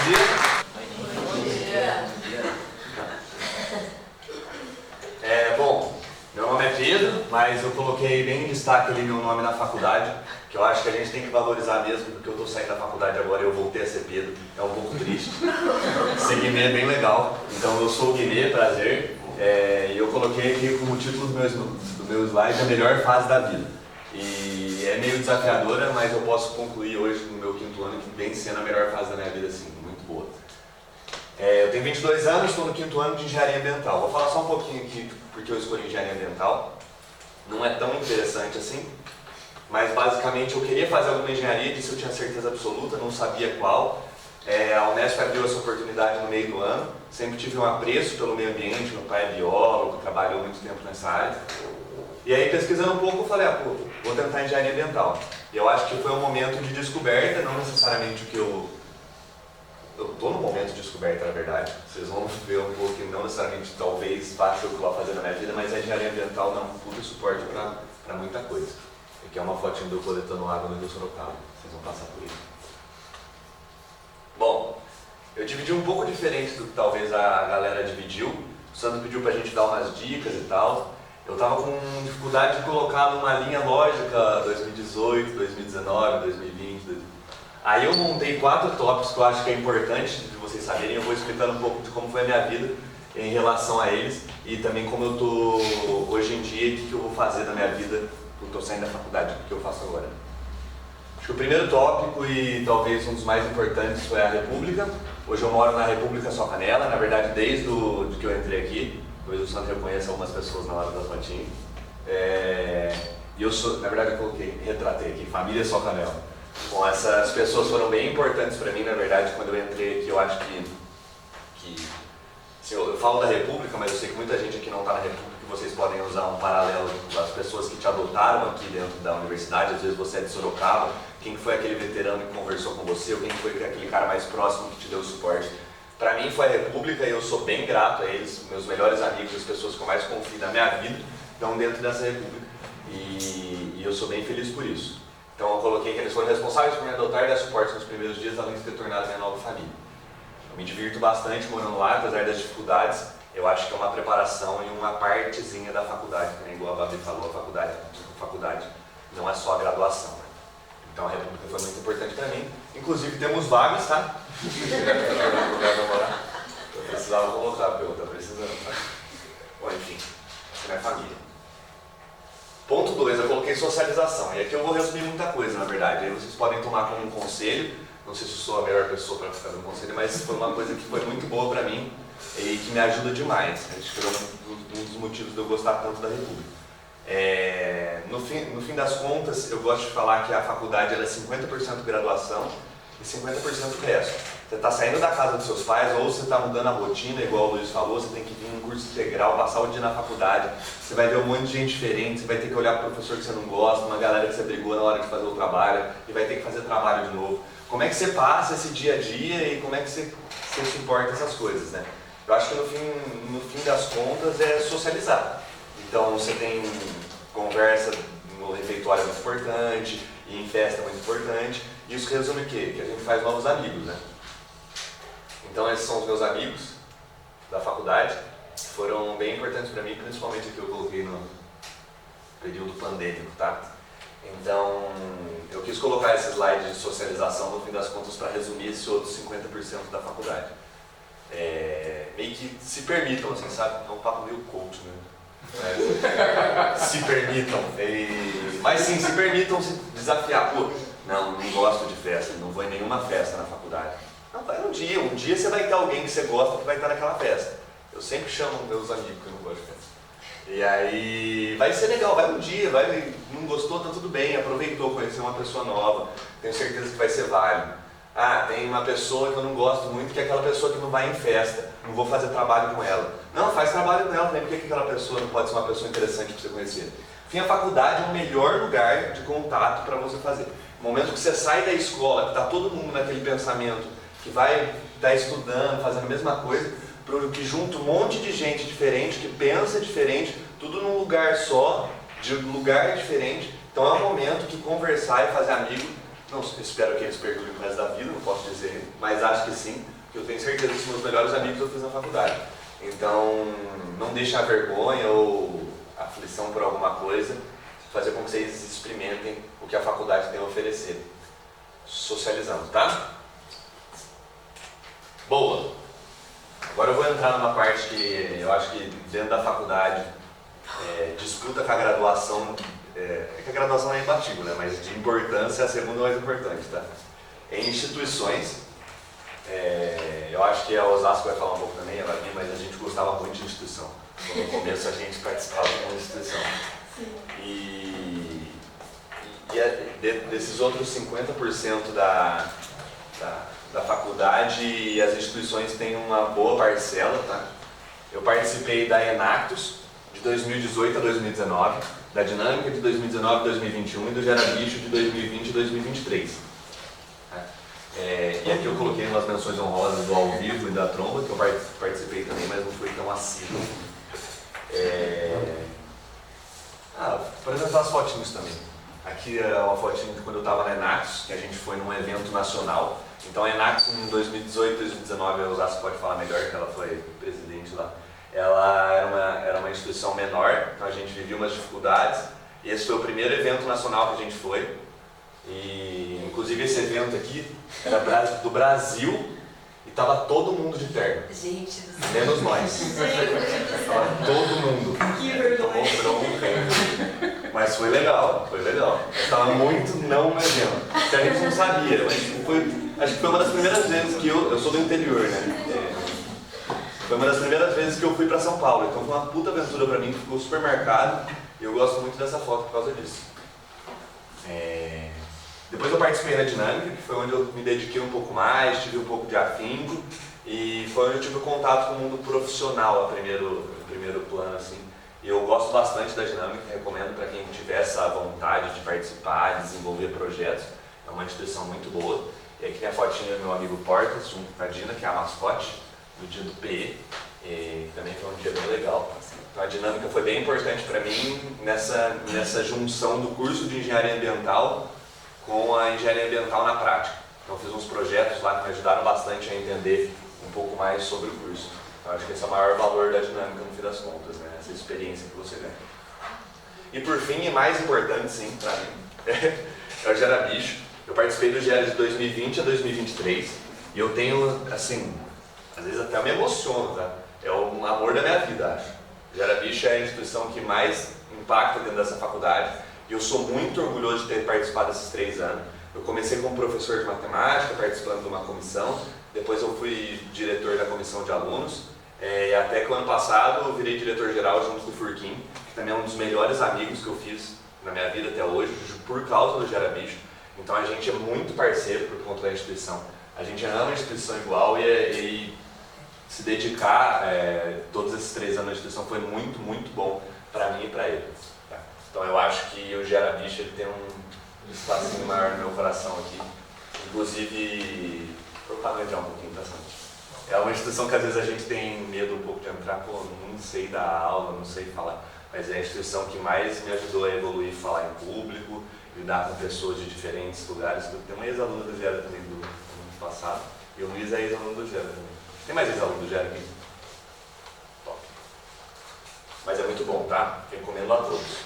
dia. Bom dia. Bom, meu nome é Pedro, mas eu coloquei bem em destaque ali meu nome na faculdade, que eu acho que a gente tem que valorizar mesmo, porque eu estou saindo da faculdade agora e eu voltei a ser Pedro, é um pouco triste. Ser Guimê é bem legal, então eu sou o Guimê, prazer, e eu coloquei aqui como título do meu slide a melhor fase da vida. E é meio desafiadora, mas eu posso concluir hoje no meu 5º ano que vem sendo a melhor fase da minha vida, assim, muito boa. Eu tenho 22 anos, estou no 5º ano de engenharia ambiental. Vou falar só um pouquinho aqui porque eu escolhi engenharia ambiental. Não é tão interessante assim, mas basicamente eu queria fazer alguma engenharia, disso eu tinha certeza absoluta, não sabia qual. A Unesp abriu essa oportunidade no meio do ano. Sempre tive um apreço pelo meio ambiente, meu pai é biólogo, trabalhou muito tempo nessa área. E aí, pesquisando um pouco, eu falei, vou tentar engenharia ambiental. E eu acho que foi um momento de descoberta, não necessariamente o que eu estou no momento de descoberta, na verdade. Vocês vão ver um pouco que não necessariamente talvez faça o que eu vou fazer na minha vida, mas a engenharia ambiental dá um puto suporte para muita coisa. Aqui é uma fotinha do coletando água no Rio Sorocaba. Vocês vão passar por isso. Bom, eu dividi um pouco diferente do que talvez a galera dividiu. O Sandro pediu pra gente dar umas dicas e tal. Eu tava com dificuldade de colocar numa linha lógica 2018, 2019, 2020. Aí eu montei 4 tópicos que eu acho que é importante de vocês saberem. Eu vou explicando um pouco de como foi a minha vida em relação a eles e também como eu tô hoje em dia e o que eu vou fazer na minha vida. Eu tô saindo da faculdade, o que eu faço agora. Acho que o primeiro tópico e talvez um dos mais importantes foi a República. Hoje eu moro na República Só Canela, na verdade desde que eu entrei aqui. Talvez o Sandro reconheça algumas pessoas na hora da fotinha. E eu sou, na verdade eu retratei aqui, Família Só Canela. Bom, essas pessoas foram bem importantes para mim, na verdade, quando eu entrei aqui. Eu acho que assim, eu falo da República, mas eu sei que muita gente aqui não está na República, que vocês podem usar um paralelo das pessoas que te adotaram aqui dentro da universidade. Às vezes você é de Sorocaba, quem foi aquele veterano que conversou com você, ou quem foi aquele cara mais próximo que te deu suporte. Para mim foi a República e eu sou bem grato a eles, meus melhores amigos, as pessoas que eu mais confio na minha vida, estão dentro dessa República. E eu sou bem feliz por isso. Então eu coloquei que eles foram responsáveis por me adotar e dar suporte nos primeiros dias, além de ter tornado minha nova família. Eu me divirto bastante morando lá, apesar das dificuldades. Eu acho que é uma preparação e uma partezinha da faculdade, né? Igual a Babi falou, a faculdade não é só a graduação. Né? Então a República foi muito importante para mim. Inclusive temos vagas, tá? Eu precisava colocar, porque eu estou precisando. Tá? Bom, enfim, essa é minha família. Ponto 2, eu coloquei socialização. E aqui eu vou resumir muita coisa, na verdade. Aí vocês podem tomar como um conselho. Não sei se eu sou a melhor pessoa para ficar dando conselho, mas foi uma coisa que foi muito boa para mim e que me ajuda demais. Acho que foi um dos motivos de eu gostar tanto da República. No fim das contas, eu gosto de falar que a faculdade era 50% graduação e 50% resto. Você está saindo da casa dos seus pais ou você está mudando a rotina, igual o Luiz falou, você tem que vir em um curso integral, passar o dia na faculdade, você vai ver um monte de gente diferente, você vai ter que olhar para o professor que você não gosta, uma galera que você brigou na hora de fazer o trabalho e vai ter que fazer trabalho de novo. Como é que você passa esse dia a dia e como é que você suporta essas coisas, né? Eu acho que no fim das contas é socializar. Então você tem conversa no refeitório muito importante, e em festa muito importante. E isso resume o quê? Que a gente faz novos amigos, né? Então esses são os meus amigos da faculdade, que foram bem importantes para mim, principalmente aqui eu coloquei no período pandêmico, tá? Então eu quis colocar esse slide de socialização no fim das contas para resumir esse outro 50% da faculdade. Meio que se permitam, assim, sabe? É um papo meio coach, né? Se permitam. Mas sim, se permitam se desafiar. Pô, não gosto de festa, não vou em nenhuma festa na faculdade. Não, vai um dia você vai ter alguém que você gosta que vai estar naquela festa. Eu sempre chamo meus amigos que eu não gosto de festa. E aí vai ser legal, vai um dia, não gostou, tá tudo bem, aproveitou, conheceu uma pessoa nova, tenho certeza que vai ser válido. Tem uma pessoa que eu não gosto muito, que é aquela pessoa que não vai em festa, não vou fazer trabalho com ela. Não, faz trabalho com ela também, porque aquela pessoa não pode ser uma pessoa interessante para você conhecer. Enfim, a faculdade é o melhor lugar de contato para você fazer. No momento que você sai da escola, que está todo mundo naquele pensamento, que vai estar estudando, fazendo a mesma coisa, que junta um monte de gente diferente, que pensa diferente, tudo num lugar só, de lugar diferente. Então é um momento que conversar e fazer amigo, não espero que eles perdurem o resto da vida, não posso dizer, mas acho que sim, que eu tenho certeza que os meus melhores amigos eu fiz na faculdade. Então não deixem a vergonha ou a aflição por alguma coisa, fazer com que vocês experimentem o que a faculdade tem a oferecer. Socializando, tá? Boa! Agora eu vou entrar numa parte que eu acho que dentro da faculdade disputa com a graduação, que a graduação é imbatível, né? Mas de importância é a segunda mais importante, tá? Em instituições, eu acho que a Osasco vai falar um pouco também, mas a gente gostava muito de instituição. No começo a gente participava de uma instituição. E desses outros 50% da faculdade e as instituições têm uma boa parcela, tá? Eu participei da Enactus de 2018 a 2019, da Dinâmica de 2019 a 2021 e do Gera Bicho de 2020 a 2023. E aqui eu coloquei umas menções honrosas do ao vivo e da tromba, que eu participei também, mas não fui tão assíduo. Por exemplo, as fotinhos também. Aqui é uma fotinha de quando eu estava na Enactus, que a gente foi num evento nacional. Então a Enactus em 2018, 2019, a Osasco pode falar melhor, que ela foi presidente lá. Ela era uma instituição menor, então a gente vivia umas dificuldades. E esse foi o primeiro evento nacional que a gente foi. E inclusive esse evento aqui era do Brasil e tava todo mundo de terno. Gente do céu. Menos nós. Tava todo mundo. Que vergonha. Tomou bronca. Mas foi legal, foi legal. Tava muito não nojento. Que a gente não sabia, mas acho que foi uma das primeiras vezes que eu sou do interior, né? Foi uma das primeiras vezes que eu fui pra São Paulo. Então foi uma puta aventura pra mim, ficou super marcado. E eu gosto muito dessa foto por causa disso. Depois eu participei da Dinâmica, que foi onde eu me dediquei um pouco mais, tive um pouco de afinco. E foi onde eu tive contato com o mundo profissional, a primeiro plano, assim. E eu gosto bastante da Dinâmica, recomendo para quem tiver essa vontade de participar, de desenvolver projetos. É uma instituição muito boa. E aqui tem a fotinha do meu amigo Portas, junto com a Dina, que é a mascote, no dia do PE. E também foi um dia bem legal. Então a Dinâmica foi bem importante para mim nessa junção do curso de Engenharia Ambiental com a Engenharia Ambiental na prática. Então fiz uns projetos lá que me ajudaram bastante a entender um pouco mais sobre o curso. Então acho que esse é o maior valor da Dinâmica no fim das contas, né? Essa experiência que você ganha. E por fim, e mais importante sim para mim, é o Gera Bicho. Eu participei do Gera de 2020 a 2023 e eu tenho, assim, às vezes até me emociono, tá? É o amor da minha vida, acho. O Gera Bicho é a instituição que mais impacta dentro dessa faculdade e eu sou muito orgulhoso de ter participado desses 3 anos. Eu comecei como professor de matemática, participando de uma comissão, depois eu fui diretor da comissão de alunos, e até que o ano passado eu virei diretor-geral junto com o Furquim, que também é um dos melhores amigos que eu fiz na minha vida até hoje, por causa do Gera Bicho. Então a gente é muito parceiro por conta da instituição. A gente ama a instituição igual e se dedicar todos esses 3 anos na instituição foi muito, muito bom para mim e para ele. Tá? Então eu acho que o Gera Bicho ele tem um espacinho maior no meu coração aqui. Inclusive, para entrar um pouquinho para frente. É uma instituição que às vezes a gente tem medo um pouco de entrar, não sei dar aula, não sei falar, mas é a instituição que mais me ajudou a evoluir, falar em público, lidar com pessoas de diferentes lugares. Tem uma ex-aluna do Gera também do ano passado, e o Luiz é ex-aluno do Gera também. Tem mais ex-aluno do Gera aqui? Top. Mas é muito bom, tá? Recomendo a todos.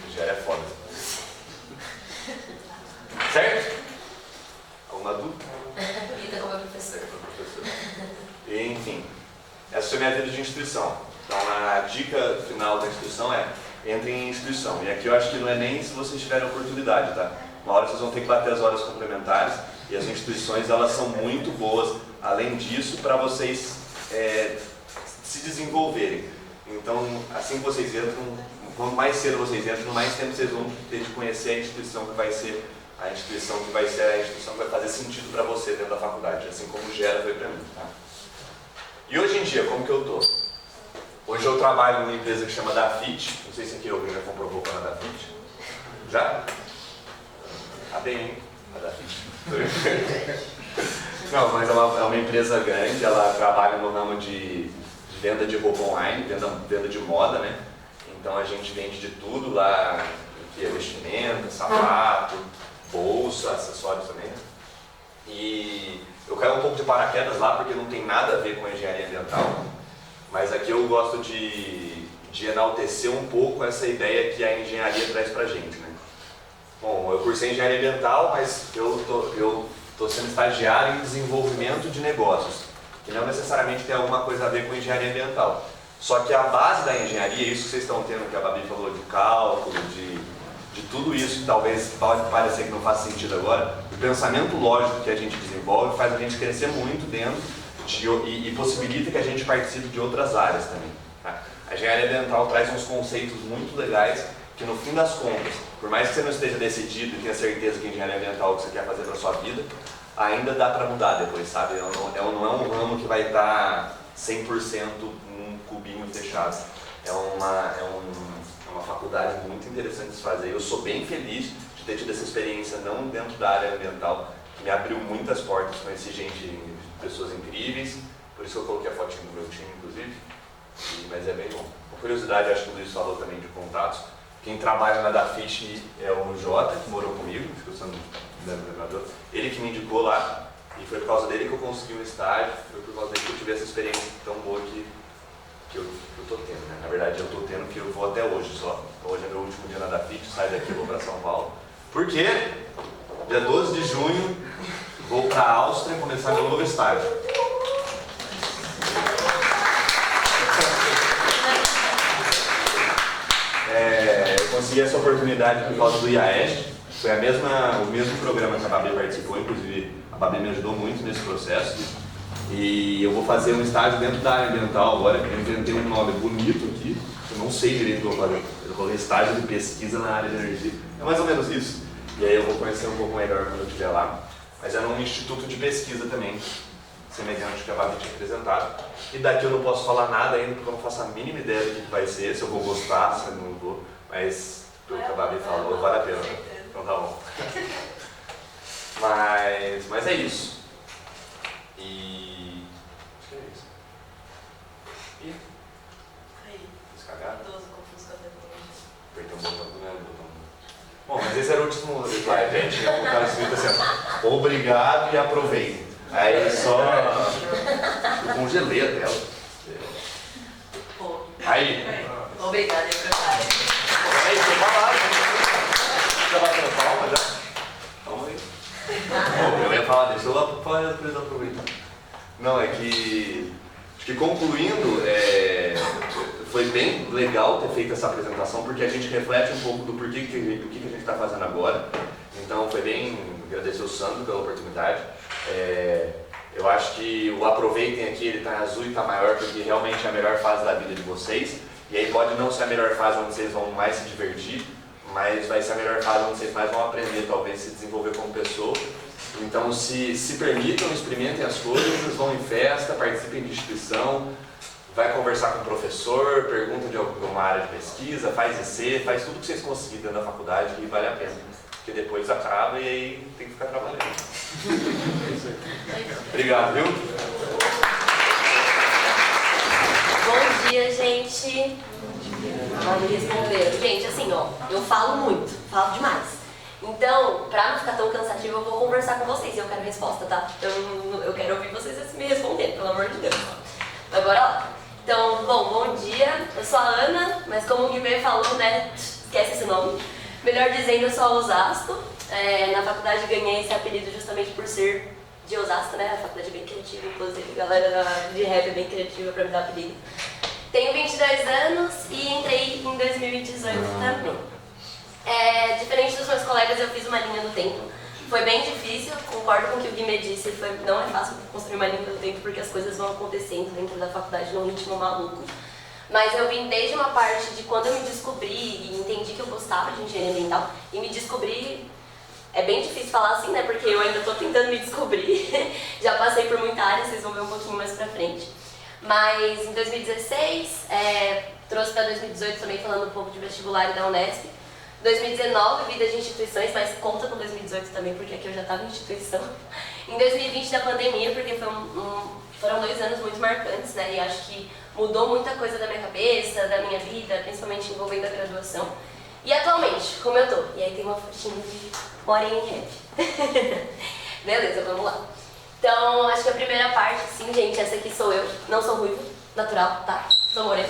O Gera é foda. Certo? Alguma dúvida? Vida como professor. Enfim, essa foi a minha vida de instituição. Então a dica final da instituição é: entre em instituição. E aqui eu acho que não é nem se vocês tiverem oportunidade, tá? Uma hora vocês vão ter que bater as horas complementares e as instituições elas são muito boas, além disso, para vocês se desenvolverem. Então, assim que vocês entram, quanto mais cedo vocês entram, mais tempo vocês vão ter de conhecer a instituição que vai ser a instituição que vai fazer sentido para você dentro da faculdade, assim como o Gera foi para mim. Tá? E hoje em dia, como que eu tô? Hoje eu trabalho numa empresa que chama Dafit. Não sei se aqui alguém já comprou roupa na Dafit. Já? Tá bem, hein? A Dafit. Não, mas é uma empresa grande, ela trabalha no ramo de venda de roupa online, venda de moda, né? Então a gente vende de tudo lá, que é vestimenta, sapato, bolsa, acessórios também. E eu caio um pouco de paraquedas lá porque não tem nada a ver com a engenharia ambiental, mas aqui eu gosto de enaltecer um pouco essa ideia que a engenharia traz pra gente, né? Bom, eu cursei engenharia ambiental, mas eu tô sendo estagiário em desenvolvimento de negócios, que não necessariamente tem alguma coisa a ver com engenharia ambiental. Só que a base da engenharia, isso que vocês estão tendo, que a Babi falou de cálculo, de tudo isso que talvez pode parecer que não faz sentido agora, o pensamento lógico que a gente desenvolve faz a gente crescer muito dentro e possibilita que a gente participe de outras áreas também. Tá? A engenharia ambiental traz uns conceitos muito legais que no fim das contas, por mais que você não esteja decidido e tenha certeza que engenharia ambiental é o que você quer fazer para sua vida, ainda dá para mudar depois, sabe? Não é um ramo que vai estar 100% num cubinho fechado. É uma faculdade muito interessante de se fazer. Eu sou bem feliz de ter tido essa experiência não dentro da área ambiental, que me abriu muitas portas, conheci pessoas incríveis, por isso eu coloquei a fotinha do meu time, inclusive, mas é bem bom. Uma curiosidade, acho que o Luiz falou também de contatos. Quem trabalha na Dafish é o Jota, que morou comigo, acho que eu sou lembrador. Ele que me indicou lá, e foi por causa dele que eu consegui um estágio, foi por causa dele que eu tive essa experiência tão boa que eu tô tendo, né? Na verdade eu tô tendo que eu vou até hoje só. Hoje é meu último dia na Dafish, saio daqui e vou para São Paulo. Por quê? Dia 12 de junho, vou para a Áustria começar meu novo estágio. Eu consegui essa oportunidade por causa do IAEST. Foi o mesmo programa que a Babi participou, inclusive a Babi me ajudou muito nesse processo. E eu vou fazer um estágio dentro da área ambiental agora. Eu inventei um nome bonito aqui, eu não sei direito o que eu vou fazer. Eu vou fazer estágio de pesquisa na área de energia. É mais ou menos isso. E aí eu vou conhecer um pouco melhor quando eu estiver lá. Mas é num instituto de pesquisa também, semelhante ao que a Babi tinha apresentado. E daqui eu não posso falar nada ainda, porque eu não faço a mínima ideia do que vai ser, se eu vou gostar, se eu não vou. Mas pelo que a Babi falou, vale a pena. Então tá bom. Mas é isso. E acho que é isso. E? Aí, Descagar? idoso confuso com a tecnologia. Apertei um botão do meu botão. Bom, mas esse era o último slide, gente. Eu vou escrito assim, ó, obrigado e aproveitem. Aí só eu congelei a tela. Aí. Obrigada, empresário. Aí, você falar. Já bateu palma já? Calma aí. Bom, eu ia falar disso, eu vou falar depois aproveitar. Não, é que acho que concluindo, foi bem legal ter feito essa apresentação, porque a gente reflete um pouco do porquê que a gente está fazendo agora. Então foi bem agradecer o Sandro pela oportunidade. Eu acho que o aproveitem aqui, ele está em azul e está maior, porque realmente é a melhor fase da vida de vocês. E aí pode não ser a melhor fase onde vocês vão mais se divertir, mas vai ser a melhor fase onde vocês mais vão aprender, talvez, se desenvolver como pessoa. Então se permitam, experimentem as coisas, vão em festa, participem de instituição, vai conversar com o professor, pergunta de alguma área de pesquisa, faz IC, faz tudo que vocês conseguirem dentro da faculdade e vale a pena. Porque depois acaba e aí tem que ficar trabalhando. É isso aí. Obrigado, viu? Bom dia, gente. Não me responderam. Gente, assim, ó, eu falo muito, falo demais. Então, pra não ficar tão cansativo, eu vou conversar com vocês. Eu quero resposta, tá? Eu quero ouvir vocês me respondendo, pelo amor de Deus. Agora, ó. Então, bom dia. Eu sou a Ana, mas como o Guilherme falou, né? Esquece esse nome. Melhor dizendo, eu sou a Osasco. Na faculdade ganhei esse apelido justamente por ser de Osasco, né? A faculdade é bem criativa, inclusive. A galera de rap é bem criativa pra me dar apelido. Tenho 22 anos e entrei em 2018 também. Diferente dos meus colegas, eu fiz uma linha do tempo. Foi bem difícil, concordo com o que o Guimê disse, não é fácil construir uma linha do tempo porque as coisas vão acontecendo dentro da faculdade num ritmo maluco. Mas eu vim desde uma parte de quando eu me descobri e entendi que eu gostava de engenharia ambiental e me descobri. É bem difícil falar assim, né? Porque eu ainda estou tentando me descobrir. Já passei por muita área, vocês vão ver um pouquinho mais pra frente. Mas em 2016, trouxe para 2018 também falando um pouco de vestibular e da Unesp. 2019, vida de instituições, mas conta com 2018 também, porque aqui eu já estava em instituição. Em 2020 da pandemia, porque foram 2 anos muito marcantes, né? E acho que mudou muita coisa da minha cabeça, da minha vida, principalmente envolvendo a graduação. E atualmente, como eu tô? E aí tem uma fotinha de Morena em Rap. Beleza, vamos lá. Então, acho que a primeira parte, sim, gente, essa aqui sou eu. Não sou ruiva, natural, tá? Sou morena.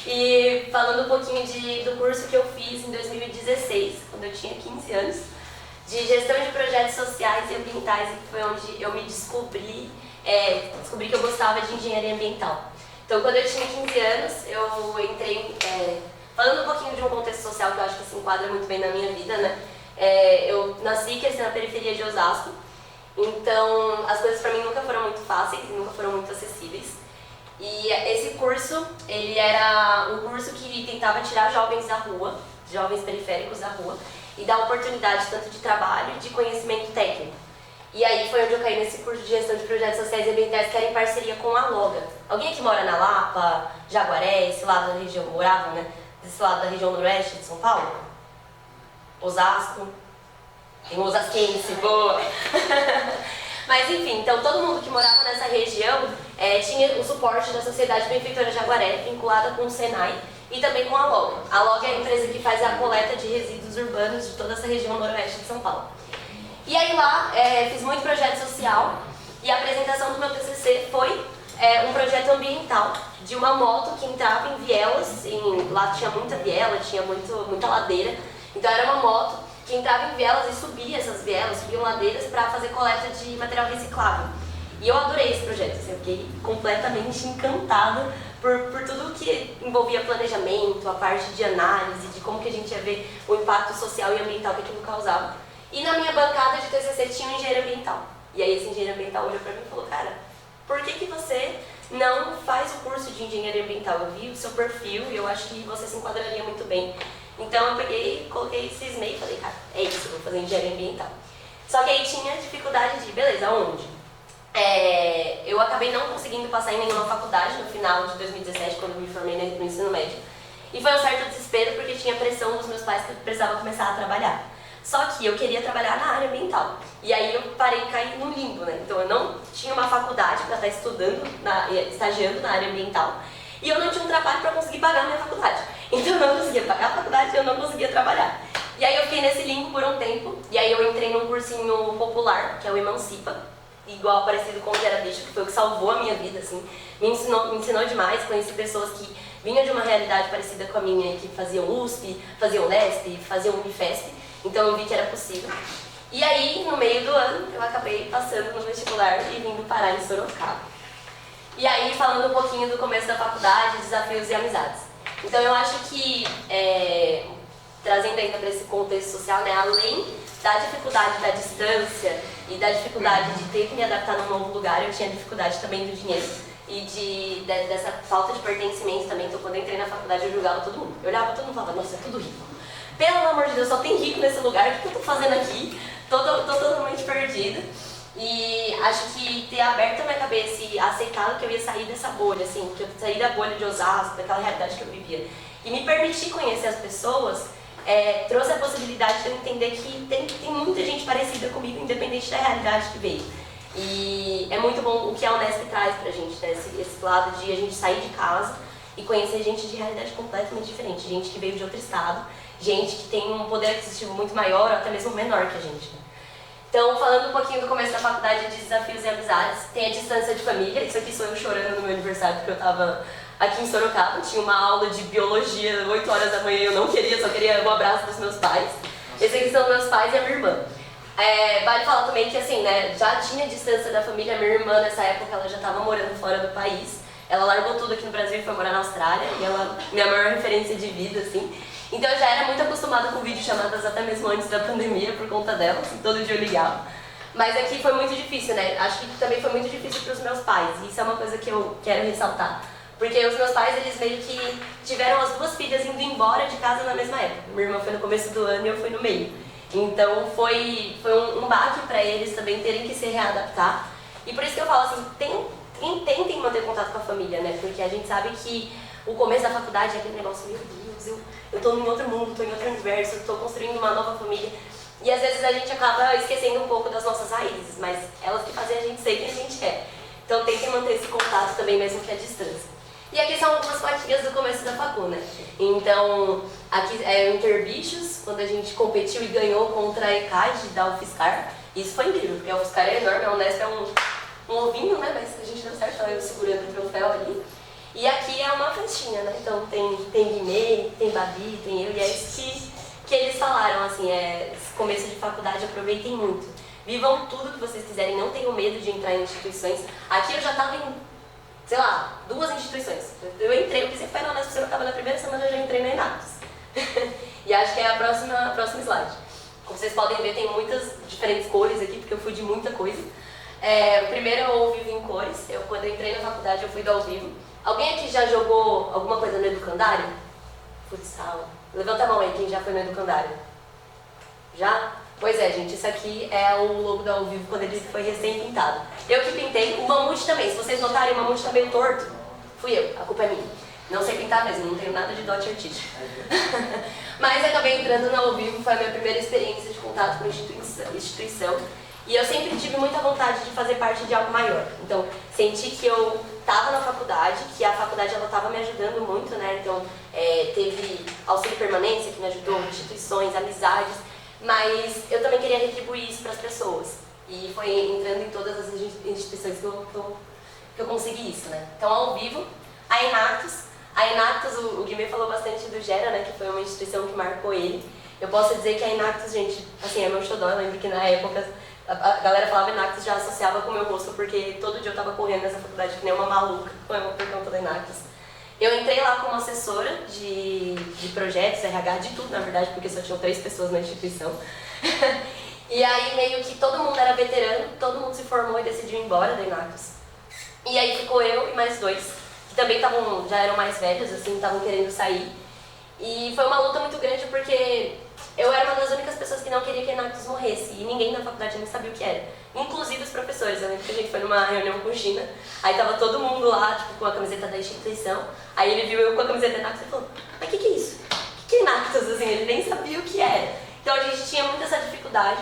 E falando um pouquinho do curso que eu fiz em 2016, quando eu tinha 15 anos, de gestão de projetos sociais e ambientais, que foi onde eu me descobri que eu gostava de engenharia ambiental. Então, quando eu tinha 15 anos, eu entrei, falando um pouquinho de um contexto social que eu acho que se enquadra muito bem na minha vida, né? Eu nasci e cresci na periferia de Osasco, então as coisas para mim nunca foram muito fáceis e nunca foram muito acessíveis. E esse curso, ele era um curso que tentava tirar jovens da rua, jovens periféricos da rua, e dar oportunidade tanto de trabalho e de conhecimento técnico. E aí foi onde eu caí nesse curso de gestão de projetos sociais e ambientais, que era em parceria com a Loga. Alguém aqui mora na Lapa, Jaguaré, esse lado da região, morava, né? Desse lado da região noroeste de São Paulo? Osasco? Tem um osasquense, boa! Mas enfim, então todo mundo que morava nessa região tinha o suporte da Sociedade Benfeitora Jaguaré, vinculada com o Senai e também com a Loga. A Loga é a empresa que faz a coleta de resíduos urbanos de toda essa região noroeste de São Paulo. E aí lá fiz muito projeto social e a apresentação do meu TCC foi um projeto ambiental de uma moto que entrava em vielas, lá tinha muita viela, tinha muita ladeira, então era uma moto que entrava em vielas e subia essas vielas, subiam ladeiras para fazer coleta de material reciclável. E eu adorei esse projeto, assim, eu fiquei completamente encantada por tudo que envolvia planejamento, a parte de análise, de como que a gente ia ver o impacto social e ambiental que aquilo causava. E na minha bancada de TCC tinha um engenheiro ambiental. E aí esse engenheiro ambiental olhou pra mim e falou, cara, por que você não faz o curso de engenharia ambiental? Eu vi o seu perfil e eu acho que você se enquadraria muito bem. Então eu peguei, coloquei, cismei e falei, cara, é isso, eu vou fazer engenharia ambiental. Só que aí tinha dificuldade de, beleza, aonde? Eu acabei não conseguindo passar em nenhuma faculdade no final de 2017, quando eu me formei no ensino médio. E foi um certo desespero porque tinha pressão dos meus pais que eu precisava começar a trabalhar. Só que eu queria trabalhar na área ambiental. E aí eu parei e caí no limbo, né? Então eu não tinha uma faculdade para estar estudando, estagiando na área ambiental. E eu não tinha um trabalho para conseguir pagar a minha faculdade. Então eu não conseguia pagar a faculdade e eu não conseguia trabalhar. E aí eu fiquei nesse limbo por um tempo. E aí eu entrei num cursinho popular, que é o Emancipa. Igual parecido com o que era bicho, que foi o que salvou a minha vida, assim. Me ensinou demais, conheci pessoas que vinham de uma realidade parecida com a minha, que faziam USP, faziam Unesp, faziam Unifesp. Então eu vi que era possível. E aí, no meio do ano, eu acabei passando no vestibular e vindo parar em Sorocaba. E aí, falando um pouquinho do começo da faculdade, desafios e amizades. Então eu acho que, trazendo ainda para esse contexto social, né, além da dificuldade da distância e da dificuldade de ter que me adaptar num novo lugar, eu tinha dificuldade também do dinheiro e dessa falta de pertencimento também. Então quando eu entrei na faculdade eu julgava todo mundo. Eu olhava para todo mundo e falava, nossa, é tudo rico. Pelo amor de Deus, só tem rico nesse lugar, o que eu tô fazendo aqui? Tô totalmente perdida. E acho que ter aberto a minha cabeça e aceitado que eu ia sair dessa bolha, assim, que eu saí da bolha de Osasco, daquela realidade que eu vivia, e me permitir conhecer as pessoas, trouxe a possibilidade de eu entender que tem muita gente parecida comigo, independente da realidade que veio. E é muito bom o que a Unesp traz pra gente, né? Esse lado de a gente sair de casa e conhecer gente de realidade completamente diferente, gente que veio de outro estado, gente que tem um poder aquisitivo muito maior ou até mesmo menor que a gente, né? Então, falando um pouquinho do começo da faculdade de desafios e amizades, tem a distância de família. Isso aqui sou eu chorando no meu aniversário porque eu estava aqui em Sorocaba, tinha uma aula de biologia 8 horas da manhã e eu não queria, só queria um abraço dos meus pais. Esses aqui são meus pais e a minha irmã. Vale falar também que assim, né, já tinha distância da família. Minha irmã nessa época ela já estava morando fora do país. Ela largou tudo aqui no Brasil e foi morar na Austrália, e ela é minha maior referência de vida, assim. Então eu já era muito acostumada com videochamadas até mesmo antes da pandemia, por conta dela, assim, todo dia eu ligava. Mas aqui foi muito difícil, né? Acho que também foi muito difícil para os meus pais, e isso é uma coisa que eu quero ressaltar. Porque os meus pais, eles meio que tiveram as duas filhas indo embora de casa na mesma época. Minha irmã foi no começo do ano e eu fui no meio. Então foi um baque para eles também terem que se readaptar. E por isso que eu falo assim, tentem manter contato com a família, né? Porque a gente sabe que o começo da faculdade é aquele negócio, meu Deus, eu tô em outro mundo, tô em outro universo, tô construindo uma nova família. E às vezes a gente acaba esquecendo um pouco das nossas raízes, mas elas que fazem a gente ser quem a gente é. Então tentem manter esse contato também, mesmo que à distância. E aqui são algumas fotinhas do começo da facu, né? Então, aqui é o Interbichos, quando a gente competiu e ganhou contra a ECAD da UFSCar. Isso foi incrível, porque a UFSCar é enorme, a Unesp é um ovinho, né? Mas a gente deu certo, eu segurando o troféu ali. E aqui é uma festinha, né? Então tem Guimê, tem Babi, tem eu, e é isso que eles falaram, assim, esse começo de faculdade, aproveitem muito. Vivam tudo que vocês quiserem, não tenham medo de entrar em instituições. Aqui eu já estava em, sei lá, 2 instituições. Eu pensei que foi na Unesp Sorocaba, na primeira semana eu já entrei na Inatos. E acho que é a próxima slide. Como vocês podem ver, tem muitas diferentes cores aqui, porque eu fui de muita coisa. O primeiro é o ao vivo em cores. Quando eu entrei na faculdade, eu fui do ao vivo. Alguém aqui já jogou alguma coisa no educandário? Futsal. Levanta a mão aí, quem já foi no educandário. Já? Pois é, gente, isso aqui é o logo do ao vivo quando ele foi recém-pintado. Eu que pintei, o mamute também. Se vocês notarem, o mamute tá meio torto. Fui eu, a culpa é minha. Não sei pintar mesmo, não tenho nada de dote artístico. Mas acabei entrando no ao vivo, foi a minha primeira experiência de contato com instituição. E eu sempre tive muita vontade de fazer parte de algo maior. Então, senti que eu estava na faculdade, que a faculdade estava me ajudando muito, né? Então, teve auxílio permanência que me ajudou, instituições, amizades. Mas eu também queria retribuir isso para as pessoas. E foi entrando em todas as instituições que eu consegui isso, né? Então, ao vivo, a Enactus, o Guimê falou bastante do Gera, né? Que foi uma instituição que marcou ele. Eu posso dizer que a Enactus, gente, assim, é meu xodó. Eu lembro que na época a galera falava Enactus, já associava com o meu rosto, porque todo dia eu tava correndo nessa faculdade que nem uma maluca, por conta da Enactus. Eu entrei lá como assessora de projetos, RH, de tudo, na verdade, porque só tinham 3 pessoas na instituição. E aí, meio que todo mundo era veterano, todo mundo se formou e decidiu ir embora da Enactus. E aí ficou eu e mais 2, que também já eram mais velhos, assim, estavam querendo sair. E foi uma luta muito grande, porque eu era uma das únicas pessoas que não queria que a Enactus morresse, e ninguém na faculdade nem sabia o que era. Inclusive os professores. Eu lembro que a gente foi numa reunião com o China, aí tava todo mundo lá, tipo, com a camiseta da instituição. Aí ele viu eu com a camiseta da Enactus e falou, mas o que é isso? O que é Enactus? Assim, ele nem sabia o que era. Então a gente tinha muito essa dificuldade,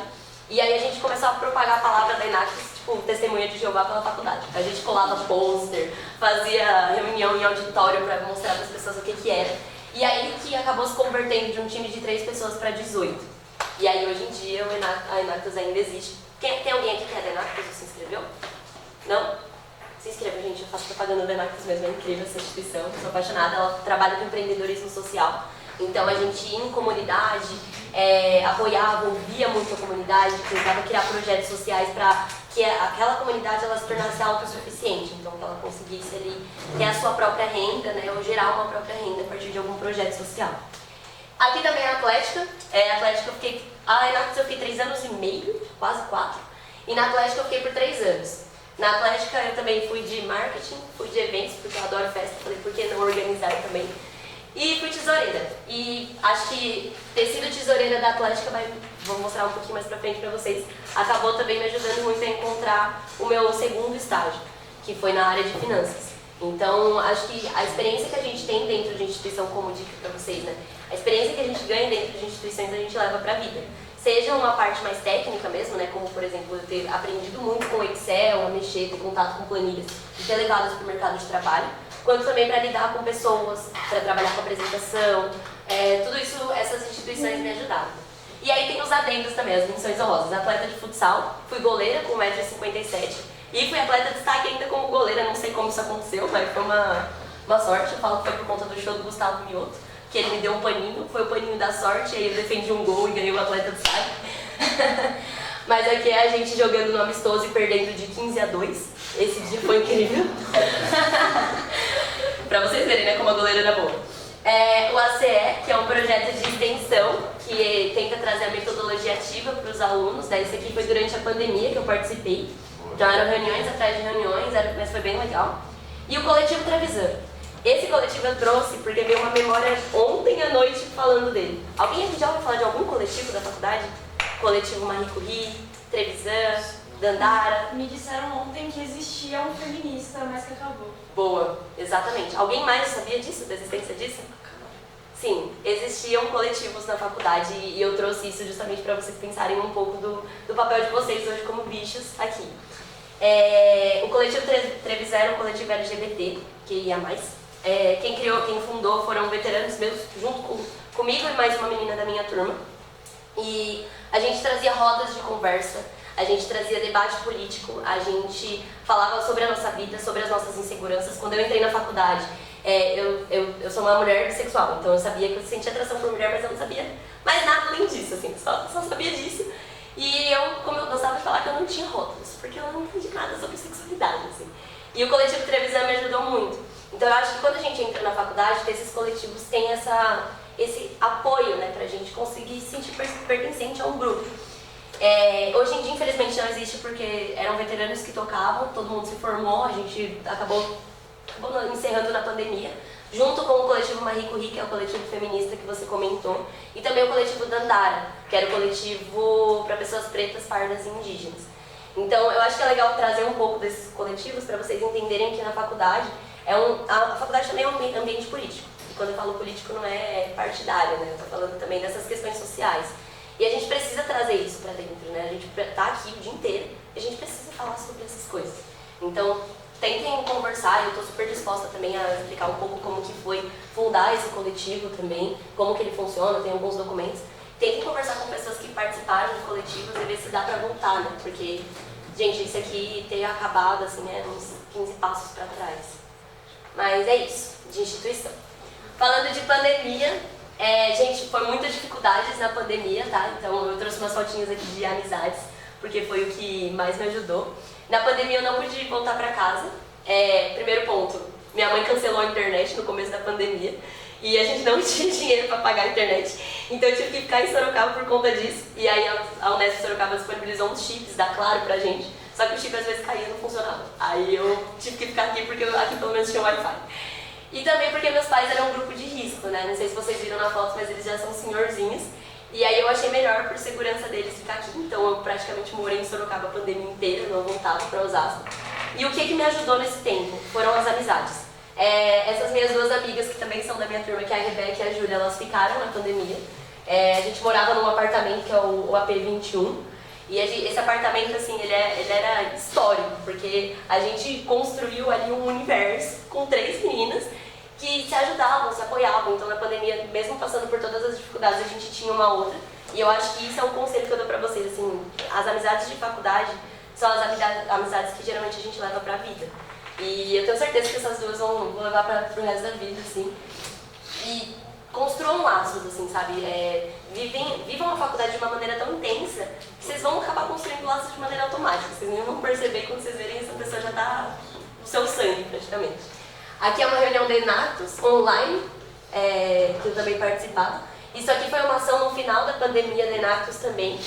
e aí a gente começou a propagar a palavra da Enactus, tipo, testemunha de Jeová pela faculdade. A gente colava pôster, fazia reunião em auditório para mostrar para as pessoas o que era. E aí que acabou se convertendo de um time de 3 pessoas para 18. E aí hoje em dia a Enactus ainda existe. Tem alguém aqui que é da Enactus ou se inscreveu? Não? Se inscreva, gente, eu faço propaganda da Enactus mesmo, é incrível essa instituição, sou apaixonada, ela trabalha com empreendedorismo social. Então a gente ia em comunidade, apoiava, ouvia muito a comunidade, tentava criar projetos sociais para que aquela comunidade ela se tornasse autossuficiente, então que ela conseguisse ali ter a sua própria renda, né, ou gerar uma própria renda a partir de algum projeto social. Aqui também é a Atlética. A Enactus eu fiquei 3 anos e meio, quase 4, e na Atlética eu fiquei por 3 anos. Na Atlética eu também fui de marketing, fui de eventos, porque eu adoro festa, falei, por que não organizar também? E fui tesoureira. E acho que ter sido tesoureira da Atlética, vou mostrar um pouquinho mais pra frente pra vocês, acabou também me ajudando muito a encontrar o meu 2º estágio, que foi na área de finanças. Então, acho que a experiência que a gente tem dentro de instituição, como dica pra vocês, né? A experiência que a gente ganha dentro de instituições, a gente leva pra vida. Seja uma parte mais técnica mesmo, né? Como, por exemplo, eu ter aprendido muito com Excel, a mexer, ter contato com planilhas e ter levado isso pro mercado de trabalho, quanto também para lidar com pessoas, para trabalhar com apresentação, tudo isso, essas instituições me ajudaram. E aí tem os adendos também, as menções honrosas. Atleta de futsal, fui goleira com 1,57 m e fui atleta de destaque ainda como goleira, não sei como isso aconteceu, mas foi uma sorte. Eu falo que foi por conta do show do Gustavo Mioto, que ele me deu um paninho, foi o paninho da sorte, aí eu defendi um gol e ganhei o atleta de destaque. Mas aqui é a gente jogando no amistoso e perdendo de 15-2. Esse dia foi incrível. Pra vocês verem, né, como a goleira era boa. O ACE, que é um projeto de extensão que tenta trazer a metodologia ativa para os alunos. Esse aqui foi durante a pandemia que eu participei. Então eram reuniões atrás de reuniões, mas foi bem legal. E o coletivo Trevisan. Esse coletivo eu trouxe porque veio uma memória ontem à noite falando dele. Alguém já ouviu falar de algum coletivo da faculdade? Coletivo Marie Curie, Trevisan, Dandara. Me disseram ontem que existia um feminista, mas que acabou. Boa, exatamente. Alguém mais sabia disso, da existência disso? Sim, existiam coletivos na faculdade e eu trouxe isso justamente para vocês pensarem um pouco do papel de vocês hoje como bichos aqui. O coletivo Trevisan era um coletivo LGBT, que ia mais. Quem fundou foram veteranos meus, junto comigo e mais uma menina da minha turma. E a gente trazia rodas de conversa, a gente trazia debate político, a gente falava sobre a nossa vida, sobre as nossas inseguranças. Quando eu entrei na faculdade, eu sou uma mulher bissexual, então eu sabia que eu sentia atração por mulher, mas eu não sabia mais nada além disso, assim, só sabia disso. E como eu gostava de falar que eu não tinha rótulos, porque eu não entendi nada sobre sexualidade, assim. E o coletivo Trevisan me ajudou muito. Então eu acho que quando a gente entra na faculdade, esses coletivos têm esse apoio, né, pra gente conseguir se sentir pertencente a um grupo. Hoje em dia, infelizmente, não existe porque eram veteranos que tocavam, todo mundo se formou, a gente acabou encerrando na pandemia, junto com o coletivo Marico Ri, que é o coletivo feminista que você comentou, e também o coletivo Dandara, que era o coletivo para pessoas pretas, pardas e indígenas. Então, eu acho que é legal trazer um pouco desses coletivos para vocês entenderem que na faculdade, a faculdade também é um ambiente político. E quando eu falo político não é partidário, né? Eu estou falando também dessas questões sociais. E a gente precisa trazer isso para dentro, né? A gente está aqui o dia inteiro e a gente precisa falar sobre essas coisas. Então, tentem conversar, eu estou super disposta também a explicar um pouco como que foi fundar esse coletivo também, como que ele funciona, tem alguns documentos. Tentem conversar com pessoas que participaram de coletivos e ver se dá para voltar, né? Porque, gente, isso aqui ter acabado, assim, uns 15 passos para trás. Mas é isso, de instituição. Falando de pandemia, gente, foi muitas dificuldades na pandemia, tá? Então eu trouxe umas fotinhas aqui de amizades, porque foi o que mais me ajudou. Na pandemia eu não pude voltar para casa. Primeiro ponto, minha mãe cancelou a internet no começo da pandemia e a gente não tinha dinheiro para pagar a internet. Então eu tive que ficar em Sorocaba por conta disso. E aí a Unesp Sorocaba disponibilizou uns chips da Claro pra gente, só que o chip às vezes caía e não funcionava. Aí eu tive que ficar aqui porque aqui pelo menos tinha Wi-Fi. E também porque meus pais eram um grupo de risco, né? Não sei se vocês viram na foto, mas eles já são senhorzinhos. E aí eu achei melhor, por segurança deles, ficar aqui. Então eu praticamente morei em Sorocaba a pandemia inteira, não voltava para Osasco. E o que me ajudou nesse tempo foram as amizades. Essas minhas duas amigas, que também são da minha turma, que é a Rebeca e a Júlia, elas ficaram na pandemia. A gente morava num apartamento que é o AP 21. E esse apartamento, assim, ele era histórico, porque a gente construiu ali um universo com 3 meninas que se ajudavam, se apoiavam. Então, na pandemia, mesmo passando por todas as dificuldades, a gente tinha uma outra. E eu acho que isso é um conselho que eu dou pra vocês, assim, as amizades de faculdade são as amizades que geralmente a gente leva pra vida. E eu tenho certeza que essas duas vão levar pro resto da vida, assim. E construam laços, assim, sabe? Vivam a faculdade de uma maneira tão intensa que vocês vão acabar construindo laços de maneira automática. Vocês nem vão perceber quando vocês verem essa pessoa já tá no seu sangue, praticamente. Aqui é uma reunião de Enatos, online, que eu também participava. Isso aqui foi uma ação no final da pandemia de Enatos também,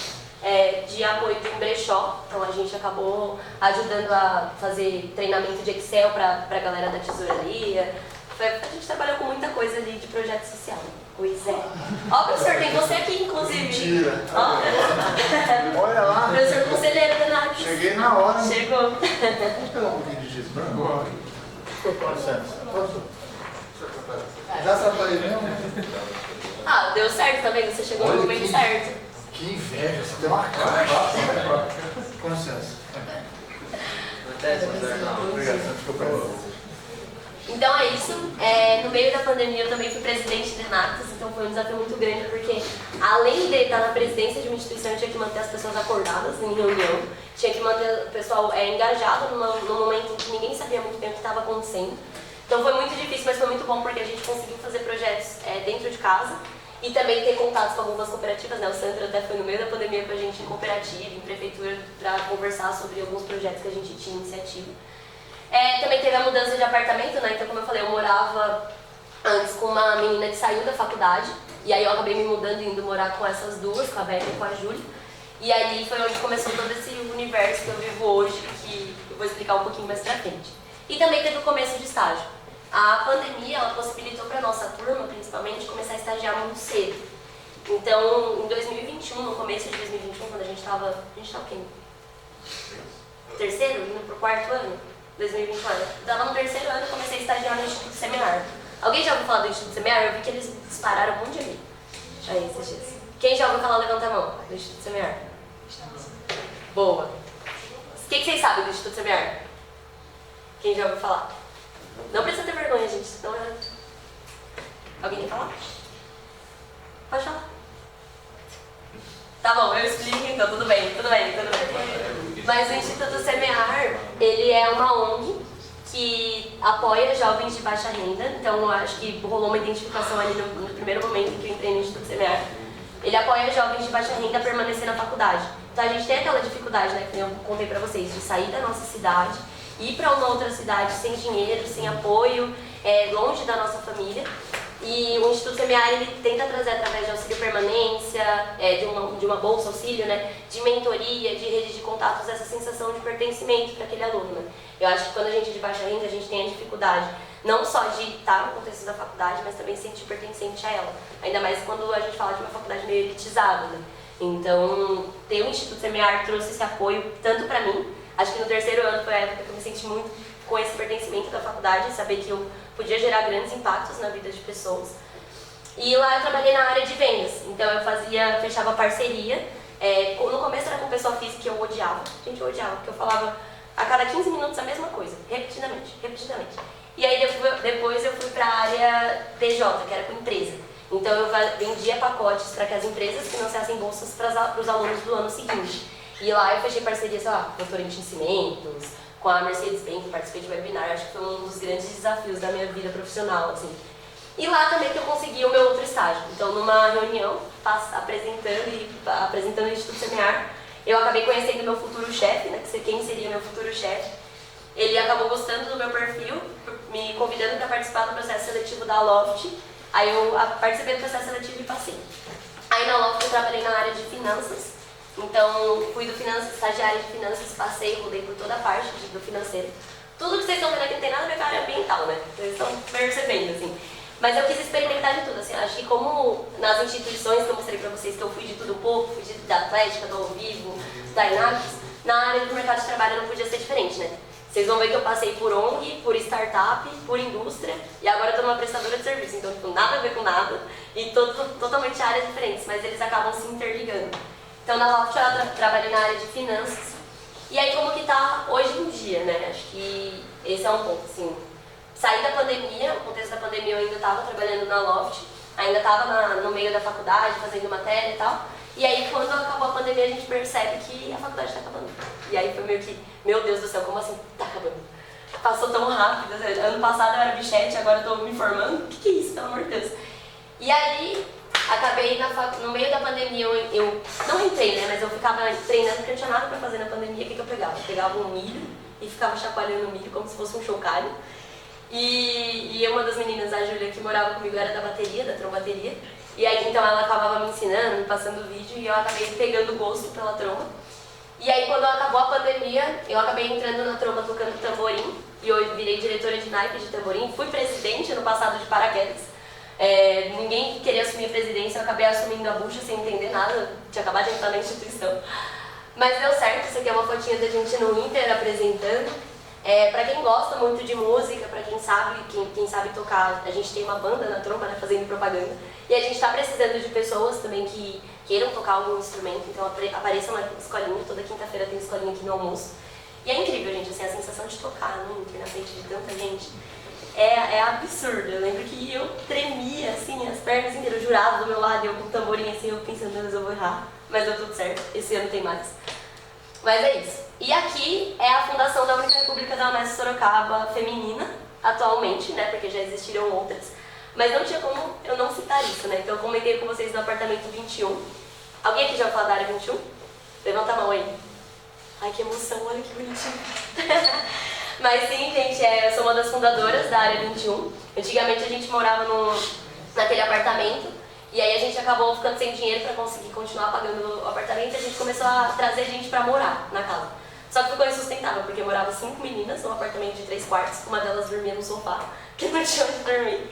de apoio de um brechó. Então a gente acabou ajudando a fazer treinamento de Excel para a galera da tesouraria. A gente trabalhou com muita coisa ali de projeto social. Pois é. Ó, professor, tem você aqui, inclusive. Mentira. Ó. Olha lá. Professor conselheiro da Enatos. Cheguei na hora. Chegou. Vamos pegar um pouquinho de giz branco? Com licença. Posso? Já atrapalhei mesmo? Ah, deu certo também, você chegou no momento certo. Que inveja, você tem uma caixa. Com licença. Obrigado, desculpa. Então é isso. No meio da pandemia eu também fui presidente de Enatos, então foi um desafio muito grande, porque além de estar na presidência de uma instituição, eu tinha que manter as pessoas acordadas em reunião, tinha que manter o pessoal engajado num momento em que ninguém sabia muito bem o que estava acontecendo. Então foi muito difícil, mas foi muito bom porque a gente conseguiu fazer projetos dentro de casa e também ter contatos com algumas cooperativas, né? O Sandro até foi no meio da pandemia com a gente em cooperativa, em prefeitura, para conversar sobre alguns projetos que a gente tinha iniciativa. Também teve a mudança de apartamento, né? Então, como eu falei, eu morava antes com uma menina que saiu da faculdade, e aí eu acabei me mudando e indo morar com essas duas, com a Beca e com a Júlia. E aí foi onde começou todo esse universo que eu vivo hoje, que eu vou explicar um pouquinho mais pra frente. E também teve o começo de estágio. A pandemia, ela possibilitou pra nossa turma, principalmente, começar a estagiar muito cedo. Então, em 2021, no começo de 2021, quando a gente tava o quê? Terceiro? Indo pro 4º ano? 2021. Eu tava no 3º ano e comecei a estagiar no Instituto Semear. Alguém já ouviu falar do Instituto Semear? Eu vi que eles dispararam um monte de mim. Aí, esses dias. Quem já ouviu falar, levanta a mão, do Instituto Semear. Boa. O que vocês sabem do Instituto Semear? Quem já ouviu falar? Não precisa ter vergonha, gente. Não é... Alguém quer falar? Pode falar. Tá bom, eu explico então, tudo bem. Mas o Instituto Semear, ele é uma ONG que apoia jovens de baixa renda. Então eu acho que rolou uma identificação ali no primeiro momento em que eu entrei no Instituto Semear. Ele apoia jovens de baixa renda a permanecer na faculdade. Então a gente tem aquela dificuldade, né, que eu contei pra vocês, de sair da nossa cidade, ir pra uma outra cidade sem dinheiro, sem apoio, longe da nossa família. E o Instituto Semear, ele tenta trazer através de auxílio permanência, de uma bolsa auxílio, né, de mentoria, de rede de contatos, essa sensação de pertencimento para aquele aluno. Né? Eu acho que quando a gente é de baixa renda, a gente tem a dificuldade não só de estar no contexto da faculdade, mas também se sentir pertencente a ela. Ainda mais quando a gente fala de uma faculdade meio elitizada. Né? Então, ter o Instituto Semear trouxe esse apoio tanto para mim, acho que no terceiro ano foi a época que eu me senti muito com esse pertencimento da faculdade, saber que eu podia gerar grandes impactos na vida de pessoas. E lá eu trabalhei na área de vendas, então eu fechava parceria. No começo era com pessoa física que eu odiava, gente, eu odiava, porque eu falava a cada 15 minutos a mesma coisa, repetidamente. E aí depois eu fui para a área PJ, que era com empresa. Então eu vendia pacotes para que as empresas financiassem bolsas para os alunos do ano seguinte. E lá eu fechei parceria, sei lá, com a Torrente Cimentos, com a Mercedes-Benz, participei de webinar, acho que foi um dos grandes desafios da minha vida profissional, assim. E lá também que eu consegui o meu outro estágio. Então, numa reunião, apresentando o Instituto Semear, eu acabei conhecendo o meu futuro chefe, né, quem seria meu futuro chefe. Ele acabou gostando do meu perfil, me convidando para participar do processo seletivo da Loft. Aí eu participei do processo seletivo e passei. Aí na Loft eu trabalhei na área de finanças. Então, fui estagiária de finanças, passei, rodei por toda a parte do financeiro. Tudo que vocês estão vendo aqui não tem nada a ver com a área ambiental, né? Vocês estão percebendo, assim. Mas eu quis experimentar de tudo, assim. Acho que como nas instituições que eu mostrei pra vocês que eu fui de tudo um pouco, fui da Atlética, do Ao Vivo, da Inax, na área do mercado de trabalho não podia ser diferente, né? Vocês vão ver que eu passei por ONG, por startup, por indústria e agora eu tô numa prestadora de serviço. Então, tipo, nada a ver com nada e totalmente áreas diferentes, mas eles acabam se interligando. Então, na Loft eu trabalhei na área de finanças. E aí, como que tá hoje em dia, né? Acho que esse é um ponto, assim. Saí da pandemia, no contexto da pandemia eu ainda estava trabalhando na Loft, ainda estava no meio da faculdade, fazendo matéria e tal. E aí, quando acabou a pandemia, a gente percebe que a faculdade está acabando. E aí foi meio que, meu Deus do céu, como assim? Tá acabando. Passou tão rápido. Ano passado eu era bichete, agora eu tô me formando. O que é isso, pelo amor de Deus? E aí, acabei no meio da pandemia, eu não entrei, né, mas eu ficava treinando porque eu tinha nada pra fazer na pandemia. O que eu pegava? Eu pegava um milho e ficava chacoalhando o milho como se fosse um chocalho. E uma das meninas, a Júlia, que morava comigo, era da bateria, da trombateria. E aí, então, ela acabava me ensinando, me passando vídeo e eu acabei pegando gosto pela tromba. E aí, quando acabou a pandemia, eu acabei entrando na tromba tocando tamborim. E eu virei diretora de naipe de tamborim. Fui presidente ano passado de paraquedas. Ninguém queria assumir a presidência, eu acabei assumindo a bucha sem entender nada. Tinha acabado de entrar na instituição. Mas deu certo, isso aqui é uma fotinha da gente no Inter apresentando. Pra quem gosta muito de música, pra quem sabe tocar, a gente tem uma banda na tromba, né, fazendo propaganda. E a gente tá precisando de pessoas também que queiram tocar algum instrumento, então apareçam na escolinha, toda quinta-feira tem escolinha aqui no almoço. E é incrível, gente, assim, a sensação de tocar no Inter, na frente de tanta gente, é absurdo. Eu lembro que eu tremia, assim, as pernas inteiras, o jurado do meu lado, e eu com o tamborim, assim, eu pensando, meu Deus, eu vou errar, mas deu tudo certo, esse ano tem mais. Mas é isso. E aqui é a fundação da única república da Unesp Sorocaba feminina, atualmente, né, porque já existiram outras. Mas não tinha como eu não citar isso, né, então eu comentei com vocês no apartamento 21. Alguém aqui já falou da área 21? Levanta a mão aí. Ai, que emoção, olha que bonitinho. Mas sim, gente, eu sou uma das fundadoras da área 21. Antigamente a gente morava naquele apartamento. E aí a gente acabou ficando sem dinheiro para conseguir continuar pagando o apartamento e a gente começou a trazer gente para morar na casa. Só que ficou insustentável, porque morava 5 meninas num apartamento de 3 quartos, uma delas dormia no sofá, que não tinha onde dormir.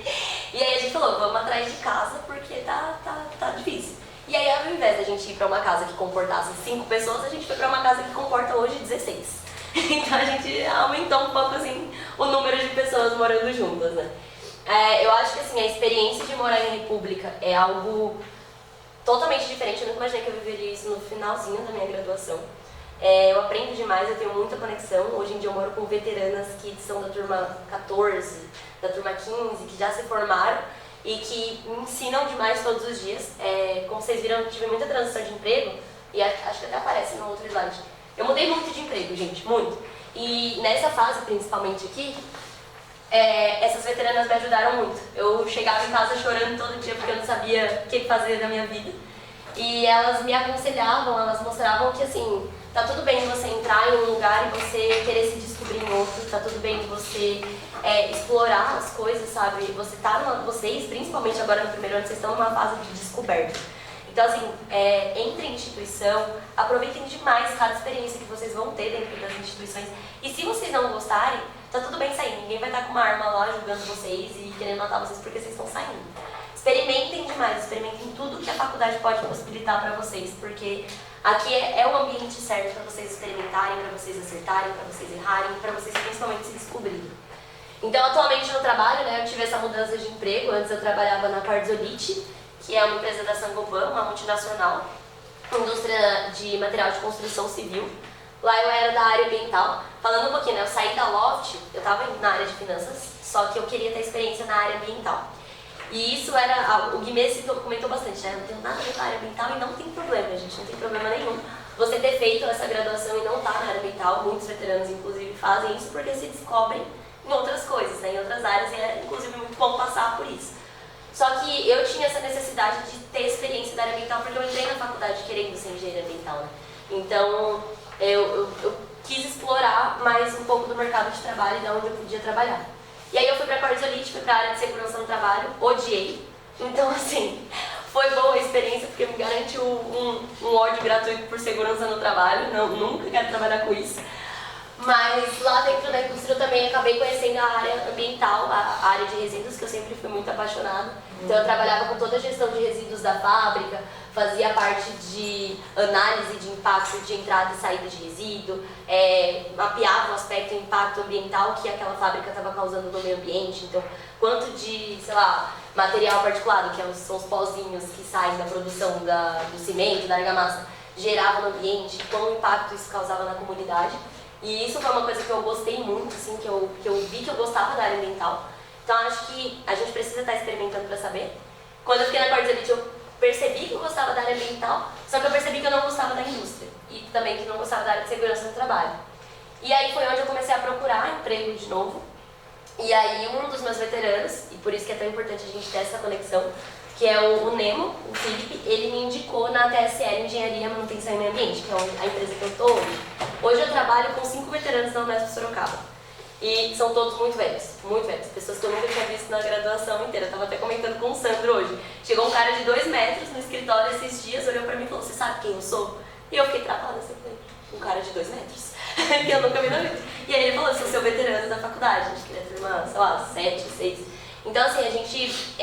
E aí a gente falou, vamos atrás de casa porque tá difícil. E aí ao invés da gente ir para uma casa que comportasse 5 pessoas, a gente foi para uma casa que comporta hoje 16. Então a gente aumentou um pouco assim o número de pessoas morando juntas, né? Eu acho que assim, a experiência de morar em república é algo totalmente diferente. Eu nunca imaginei que eu viveria isso no finalzinho da minha graduação. Eu aprendo demais, eu tenho muita conexão. Hoje em dia eu moro com veteranas que são da turma 14, da turma 15, que já se formaram e que me ensinam demais todos os dias. Como vocês viram, eu tive muita transição de emprego e acho que até aparece no outro slide. Eu mudei muito de emprego, gente, muito. E nessa fase, principalmente aqui, essas veteranas me ajudaram muito. Eu chegava em casa chorando todo dia porque eu não sabia o que fazer da minha vida. E elas me aconselhavam, elas mostravam que assim, tá tudo bem você entrar em um lugar e você querer se descobrir em outro, tá tudo bem você explorar as coisas, sabe? Vocês, principalmente agora no primeiro ano, vocês estão numa fase de descoberta. Então assim, entre em instituição, aproveitem demais cada experiência que vocês vão ter dentro das instituições. E se vocês não gostarem, tá tudo bem sair, ninguém vai estar com uma arma lá julgando vocês e querendo matar vocês porque vocês estão saindo. Experimentem demais, experimentem tudo que a faculdade pode possibilitar para vocês, porque aqui é o ambiente certo para vocês experimentarem, para vocês acertarem, para vocês errarem, para vocês principalmente se descobrirem. Então, atualmente no trabalho, né, eu tive essa mudança de emprego. Antes eu trabalhava na Quartzolite, que é uma empresa da Saint-Gobain, uma multinacional, indústria de material de construção civil. Lá eu era da área ambiental. Falando um pouquinho, né, eu saí da Loft, eu estava na área de finanças, só que eu queria ter experiência na área ambiental. E isso era, o Guimê comentou bastante, né? Não tenho nada a ver com a área ambiental e não tem problema, gente, não tem problema nenhum você ter feito essa graduação e não estar na área ambiental. Muitos veteranos, inclusive, fazem isso porque se descobrem em outras coisas, né? Em outras áreas, e é, inclusive, muito bom passar por isso. Só que eu tinha essa necessidade de ter experiência da área ambiental porque eu entrei na faculdade querendo ser engenheira ambiental, né? Então, eu quis explorar mais um pouco do mercado de trabalho e de onde eu podia trabalhar. E aí eu fui para a Quartzolite, fui para a área de segurança no trabalho, odiei. Então, assim, foi boa a experiência porque me garantiu um ódio gratuito por segurança no trabalho. Não, nunca quero trabalhar com isso. Mas lá dentro da indústria eu também acabei conhecendo a área ambiental, a área de resíduos, que eu sempre fui muito apaixonada. Então eu trabalhava com toda a gestão de resíduos da fábrica, fazia parte de análise de impacto de entrada e saída de resíduo, mapeava o aspecto de impacto ambiental que aquela fábrica estava causando no meio ambiente. Então, quanto de, sei lá, material particulado, que são os pozinhos que saem da produção do cimento, da argamassa, gerava no ambiente, qual impacto isso causava na comunidade. E isso foi uma coisa que eu gostei muito, assim, que eu vi que eu gostava da área ambiental. Então acho que a gente precisa estar experimentando para saber. Quando eu fiquei na Quartzolite, eu percebi que eu gostava da área ambiental, só que eu percebi que eu não gostava da indústria. E também que não gostava da área de segurança no trabalho. E aí foi onde eu comecei a procurar emprego de novo. E aí um dos meus veteranos, e por isso que é tão importante a gente ter essa conexão, que é o Nemo, o Felipe, ele me indicou na TSL Engenharia, Manutenção e Meio Ambiente, que é a empresa que eu estou hoje. Hoje eu trabalho com 5 veteranos da Unesp Sorocaba. E são todos muito velhos, pessoas que eu nunca tinha visto na graduação inteira. Eu estava até comentando com o Sandro hoje. Chegou um cara de 2 metros no escritório esses dias, olhou pra mim e falou: "Você sabe quem eu sou?" E eu fiquei travada assim, um cara de 2 metros, que eu nunca vi na vida. E aí ele falou: "Eu sou seu veterano da faculdade", acho que ele é turma, sei lá, 7, 6. Então assim, a gente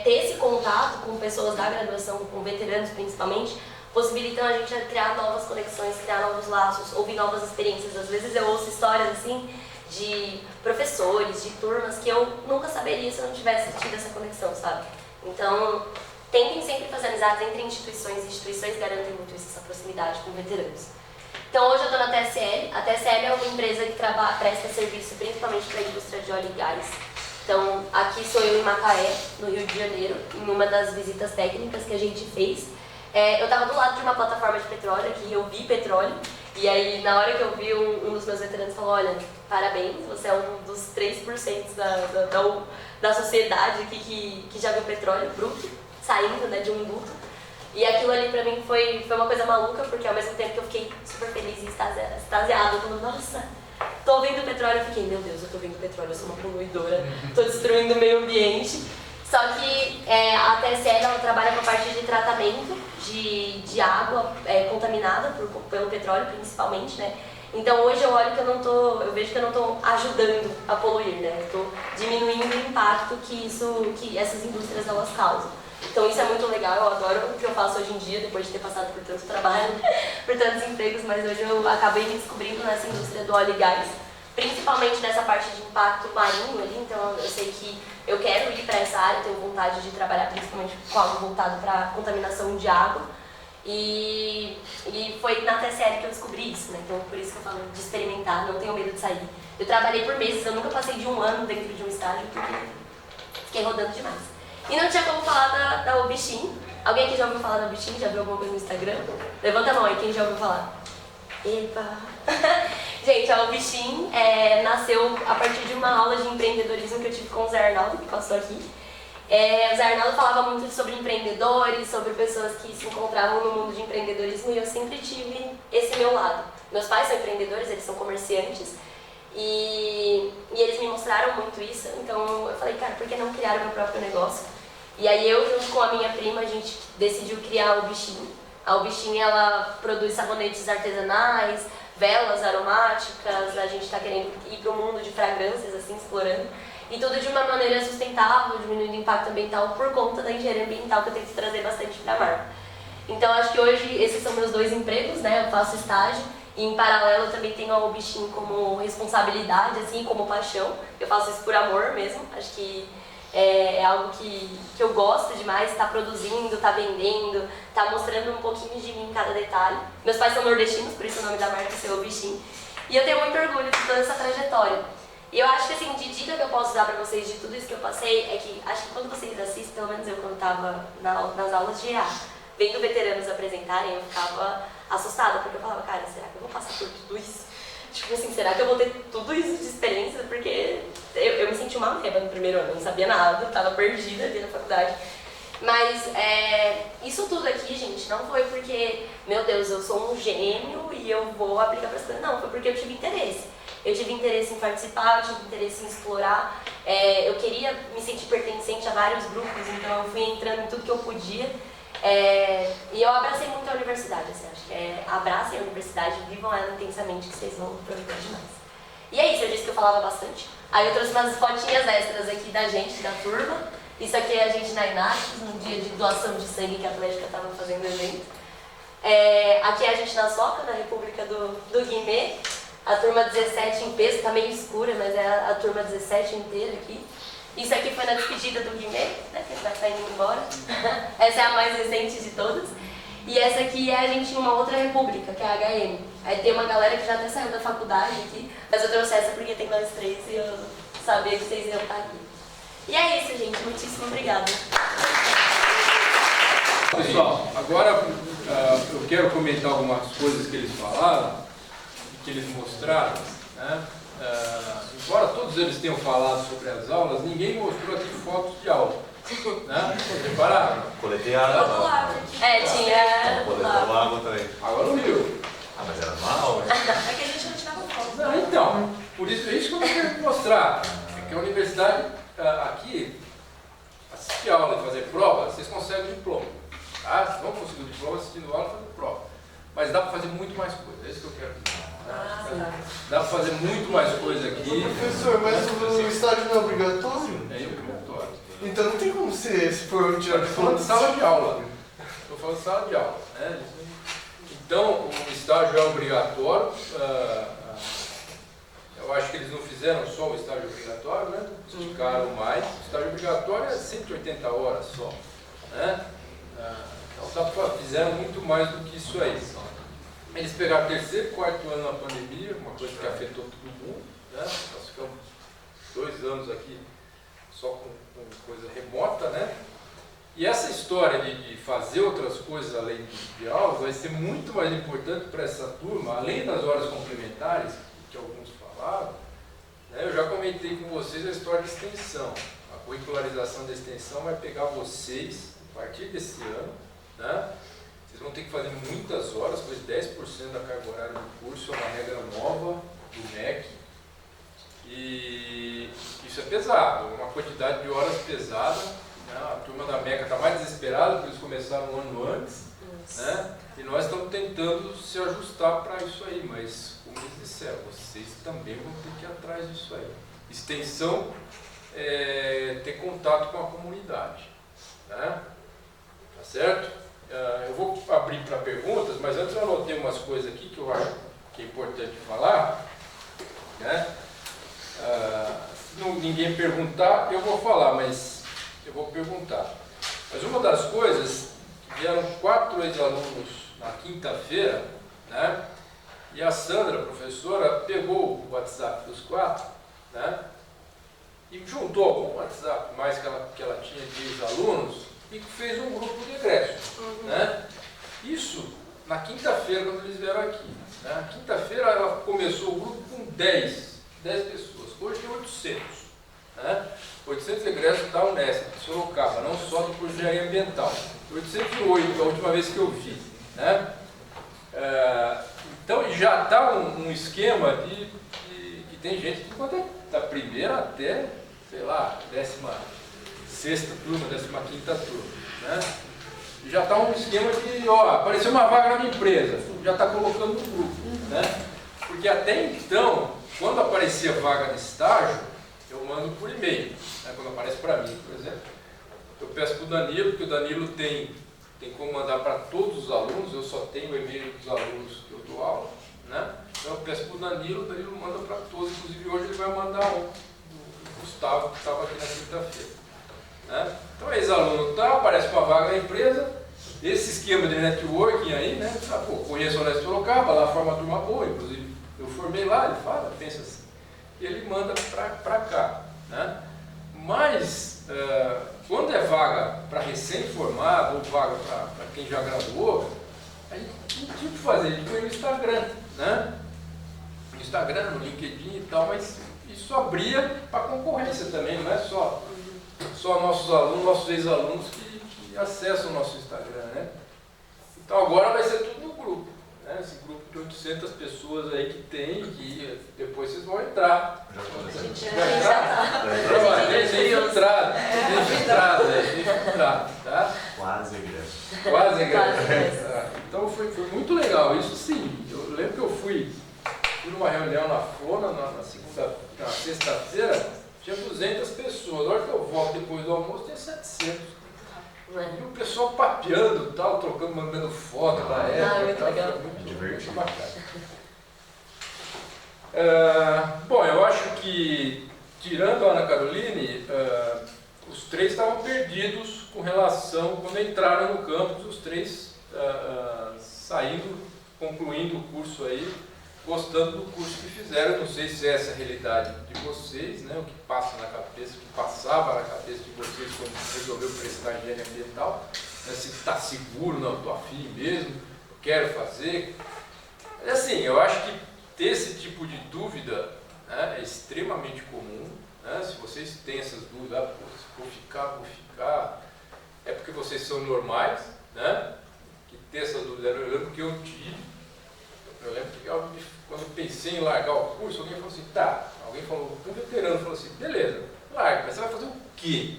ter esse contato com pessoas da graduação, com veteranos principalmente, possibilitam a gente a criar novas conexões, criar novos laços, ouvir novas experiências. Às vezes eu ouço histórias assim de professores, de turmas, que eu nunca saberia se eu não tivesse tido essa conexão, sabe? Então, tentem sempre fazer amizades entre instituições, e instituições garantem muito isso, essa proximidade com veteranos. Então, hoje eu estou na TSL. A TSL é uma empresa que presta serviço principalmente para a indústria de óleo e gás. Então, aqui sou eu em Macaé, no Rio de Janeiro, em uma das visitas técnicas que a gente fez. Eu estava do lado de uma plataforma de petróleo aqui, eu vi petróleo. E aí, na hora que eu vi, um dos meus veteranos falou: "Olha, parabéns, você é um dos 3% da sociedade aqui que já viu petróleo bruto, saindo, né, de um duto." E aquilo ali pra mim foi uma coisa maluca, porque ao mesmo tempo que eu fiquei super feliz e extasiada, eu falei: "Nossa, tô vendo petróleo." Eu fiquei: "Meu Deus, eu tô vendo petróleo, eu sou uma poluidora, tô destruindo o meio ambiente." Só que a TSL, ela trabalha com a parte de tratamento de água contaminada pelo petróleo, principalmente, né? Então hoje eu olho que eu vejo que eu não estou ajudando a poluir, né? Eu estou diminuindo o impacto que essas indústrias elas causam. Então isso é muito legal, eu adoro o que eu faço hoje em dia, depois de ter passado por tanto trabalho, por tantos empregos, mas hoje eu acabei me descobrindo nessa indústria do óleo e gás, principalmente nessa parte de impacto marinho ali. Então eu sei que eu quero ir para essa área, tenho vontade de trabalhar principalmente com algo voltado para contaminação de água. E foi na TSL que eu descobri isso, né? Então por isso que eu falo de experimentar, não tenho medo de sair. Eu trabalhei por meses, eu nunca passei de 1 ano dentro de um estágio porque fiquei rodando demais. E não tinha como falar da Obixin. Alguém aqui já ouviu falar da Obixin? Já viu alguma coisa no Instagram? Levanta a mão aí, quem já ouviu falar? Epa! Gente, a Obixin nasceu a partir de uma aula de empreendedorismo que eu tive com o Zé Arnaldo, que passou aqui. O Zé Arnaldo falava muito sobre empreendedores, sobre pessoas que se encontravam no mundo de empreendedorismo, e eu sempre tive esse meu lado. Meus pais são empreendedores, eles são comerciantes, e eles me mostraram muito isso, então eu falei, cara, por que não criar o meu próprio negócio? E aí eu, junto com a minha prima, a gente decidiu criar o Bichinho. A Bichinho, ela produz sabonetes artesanais, velas aromáticas, a gente está querendo ir para o mundo de fragrâncias, assim, explorando. E tudo de uma maneira sustentável, diminuindo o impacto ambiental por conta da engenharia ambiental que eu tento trazer bastante para a marca. Então acho que hoje esses são meus 2 empregos, né? Eu faço estágio e em paralelo eu também tenho o Bichinho como responsabilidade, assim, como paixão. Eu faço isso por amor mesmo, acho que é algo que eu gosto demais, tá produzindo, tá vendendo, tá mostrando um pouquinho de mim em cada detalhe. Meus pais são nordestinos, por isso o nome da marca é o Bichinho. E eu tenho muito orgulho de toda essa trajetória. E eu acho que, assim, de dica que eu posso dar pra vocês de tudo isso que eu passei é que, acho que quando vocês assistem, pelo menos eu quando tava nas aulas de IA, vendo veteranos apresentarem, eu ficava assustada, porque eu falava, cara, será que eu vou passar por tudo isso? Tipo assim, será que eu vou ter tudo isso de experiência? Porque eu me senti uma meba no primeiro ano, eu não sabia nada, tava perdida ali na faculdade. Mas isso tudo aqui, gente, não foi porque, meu Deus, eu sou um gênio e eu vou aplicar para as coisas. Não, foi porque eu tive interesse. Eu tive interesse em participar, eu tive interesse em explorar. Eu queria me sentir pertencente a vários grupos, então eu fui entrando em tudo que eu podia. E eu abracei muito a universidade, assim, acho que abracem a universidade, vivam ela intensamente, que vocês vão aproveitar demais. E é isso, eu disse que eu falava bastante. Aí eu trouxe umas fotinhas extras aqui da gente, da turma. Isso aqui é a gente na Inax, no dia de doação de sangue que a Atlética estava fazendo evento. Aqui é a gente na Soca, na República do Guimê. A turma 17 em peso, tá meio escura, mas é a turma 17 inteira aqui. Isso aqui foi na despedida do Guimê, né, que ele vai estar indo embora. Essa é a mais recente de todas. E essa aqui é a gente em uma outra república, que é a HM. Aí tem uma galera que já até saiu da faculdade aqui, mas eu trouxe essa porque tem nós 3 e eu sabia que vocês iam estar aqui. E é isso, gente. Muitíssimo obrigada. Pessoal, agora eu quero comentar algumas coisas que eles falaram, que eles mostraram, né? Embora todos eles tenham falado sobre as aulas, ninguém mostrou aqui fotos de aula, né? Repararam? Coletei água. Tinha. Coletou água também. Agora não viu. Ah, mas era uma aula. É que a gente não tirava foto. Não, então, por isso é isso que eu quero mostrar. É que a universidade aqui, assistir aula e fazer prova, vocês conseguem o diploma. Tá? Vocês vão conseguir o diploma assistindo aula e fazendo prova. Mas dá para fazer muito mais coisa, é isso que eu quero dizer. Dá para fazer muito mais coisa aqui. Professor, mas o estágio não é obrigatório? É obrigatório. Então não tem como se for tirar de Estou falando de sala de aula. Estou falando de sala de aula. Né? Então, o estágio é obrigatório. Eu acho que eles não fizeram só o estágio obrigatório, né? Esticaram mais. O estágio obrigatório é 180 horas só. Né? Então, fizeram muito mais do que isso aí. Eles pegaram 3º, 4º ano na pandemia, uma coisa que afetou todo mundo. Né? Nós ficamos 2 anos aqui só com coisa remota, né? E essa história de fazer outras coisas além de aulas vai ser muito mais importante para essa turma, além das horas complementares, que alguns falaram. Né? Eu já comentei com vocês a história de extensão. A curricularização da extensão vai pegar vocês, a partir desse ano, né? Vocês vão ter que fazer muitas horas, pois 10% da carga horária do curso é uma regra nova do MEC. E isso é pesado, uma quantidade de horas pesada. Né? A turma da MECA está mais desesperada, porque eles começaram um ano antes. Né? E nós estamos tentando se ajustar para isso aí, mas, como eles disseram, vocês também vão ter que ir atrás disso aí. Extensão é ter contato com a comunidade. Né? Tá certo? Eu vou abrir para perguntas, mas antes eu anotei umas coisas aqui que eu acho que é importante falar. Né? Se ninguém perguntar, eu vou falar, mas eu vou perguntar. Mas uma das coisas, vieram 4 ex-alunos na quinta-feira, né? E a Sandra, professora, pegou o WhatsApp dos 4, né? E juntou algum WhatsApp mais que ela tinha de ex-alunos e fez um grupo de egresso. Né? Isso na quinta-feira, quando eles vieram aqui. Né? Na quinta-feira ela começou o grupo com 10 pessoas. Hoje tem 800. Né? 800 egressos da Unesp, de Sorocaba, não só do curso de engenharia ambiental. 808, a última vez que eu vi. Né? Então já está um esquema que tem gente que pode da primeira até, sei lá, 16ª turma, 15ª turma. Né? Já está um esquema de, apareceu uma vaga na minha empresa, já está colocando no grupo. Né? Porque até então, quando aparecia vaga de estágio, eu mando por e-mail. Né? Quando aparece para mim, por exemplo, eu peço para o Danilo, porque o Danilo tem como mandar para todos os alunos, eu só tenho o e-mail dos alunos que eu dou aula. Né? Então eu peço para o Danilo manda para todos, inclusive hoje ele vai mandar o Gustavo, que estava aqui na quinta-feira. Né? Então ex-aluno aparece uma vaga na empresa, esse esquema de networking aí, né? Conheço o Unesp Sorocaba, lá forma turma boa, inclusive eu formei lá, ele fala, pensa assim, e ele manda para cá. Né? Mas, quando é vaga para recém-formado ou vaga para quem já graduou, a gente não tinha o que fazer, a gente põe no Instagram, né? No Instagram, no LinkedIn e tal, mas isso abria para concorrência também, não é só nossos alunos, nossos ex-alunos que acessam o nosso Instagram, né? Então agora vai ser tudo no grupo, né? Esse grupo de 800 pessoas aí que tem, que depois vocês vão entrar. Infiltrado, tá? Quase egresso. Então foi muito legal, isso sim. Eu lembro que eu fui numa reunião na FONA, na sexta-feira, tinha 200 pessoas. Na hora que eu volto depois do almoço, tinha 700. E o pessoal papeando, tal, trocando, mandando foto da época. Muito legal. Muito bacana. Bom, eu acho que, tirando a Ana Caroline, os três estavam perdidos com relação, quando entraram no campus, os três saindo, concluindo o curso aí, gostando do curso que fizeram. Não sei se é essa a realidade de vocês, né? O que passa na cabeça, o que passava na cabeça de vocês quando resolveu prestar engenharia ambiental, né? Se está seguro, não, estou afim mesmo, eu quero fazer. Mas assim, eu acho que ter esse tipo de dúvida, né, é extremamente comum. Né? Se vocês têm essas dúvidas, vou ficar, é porque vocês são normais, né? Que ter essa dúvida, eu lembro que eu tive. Eu lembro que quando eu pensei em largar o curso, alguém falou assim, alguém falou, um veterano falou assim, beleza, larga, mas você vai fazer o quê?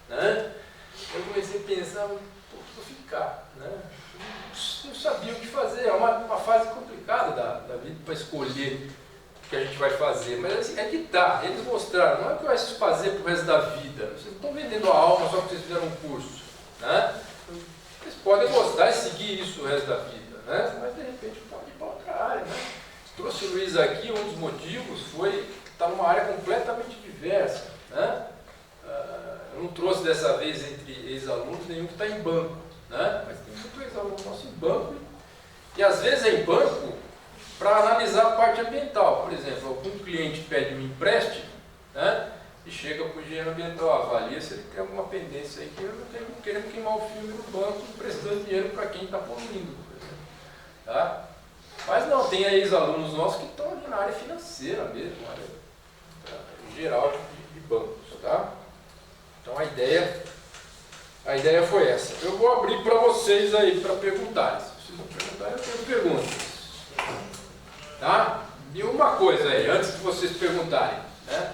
Né? Eu comecei a pensar, vou ficar, né? Não sabia o que fazer, é uma fase complicada da vida para escolher o que a gente vai fazer, mas assim, é que eles mostraram, não é que vai se fazer para o resto da vida, vocês não estão vendendo a alma só porque vocês fizeram um curso, né? Vocês podem gostar e seguir isso o resto da vida, né? Mas de repente pode ir para outra área, né? Trouxe o Luiz aqui, um dos motivos foi que está numa área completamente diversa, né? Eu não trouxe dessa vez entre ex-alunos nenhum que está em banco, né? Mas tem muito ex-aluno nosso em banco, e às vezes é em banco para analisar a parte ambiental. Por exemplo, algum cliente pede um empréstimo, né? E chega para o engenheiro ambiental, avalia se ele tem alguma pendência aí que eu não tenho querendo queimar o filme no banco, emprestando dinheiro para quem está poluindo, por exemplo. Tá? Mas não, tem aí ex-alunos nossos que estão na área financeira mesmo, na área geral de bancos. Tá? Então a ideia foi essa. Eu vou abrir para vocês aí para perguntarem. Se vocês não perguntarem, eu tenho perguntas. Tá? E uma coisa aí, antes de vocês perguntarem, né?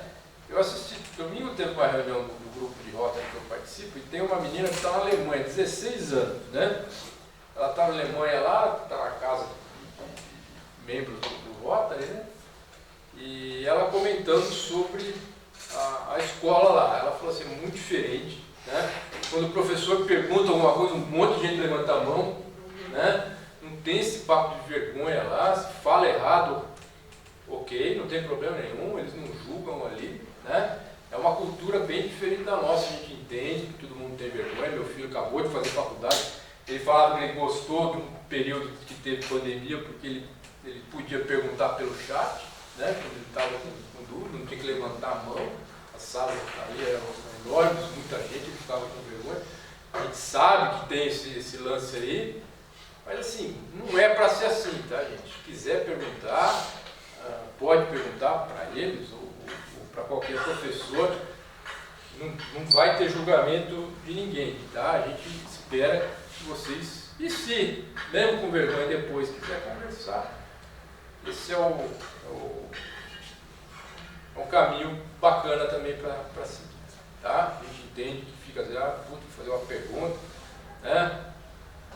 Eu assisti, domingo teve uma reunião do grupo de Rotary que eu participo, e tem uma menina que está na Alemanha, 16 anos, né? Ela está na Alemanha lá, está na casa de membros do Rotary, né? E ela comentando sobre a escola lá. Ela falou assim, muito diferente, né? Quando o professor pergunta alguma coisa, um monte de gente levanta a mão, né? Não tem esse papo de vergonha lá, se fala errado, ok, não tem problema nenhum, eles não julgam ali, né? É uma cultura bem diferente da nossa, a gente entende que todo mundo tem vergonha. Meu filho acabou de fazer faculdade, ele falava que ele gostou de um período que teve pandemia, porque ele podia perguntar pelo chat, né? Quando ele estava com dúvida, não tinha que levantar a mão, as salas ali eram enormes, muita gente, ele ficava com vergonha. A gente sabe que tem esse lance aí, mas assim, não é para ser assim, tá, gente? Se quiser perguntar, pode perguntar para eles ou para qualquer professor. não vai ter julgamento de ninguém, tá? A gente espera que vocês, e se, mesmo com vergonha depois, quiser conversar, esse é um caminho bacana também para seguir, tá? A gente entende que fica assim, vou fazer uma pergunta, né?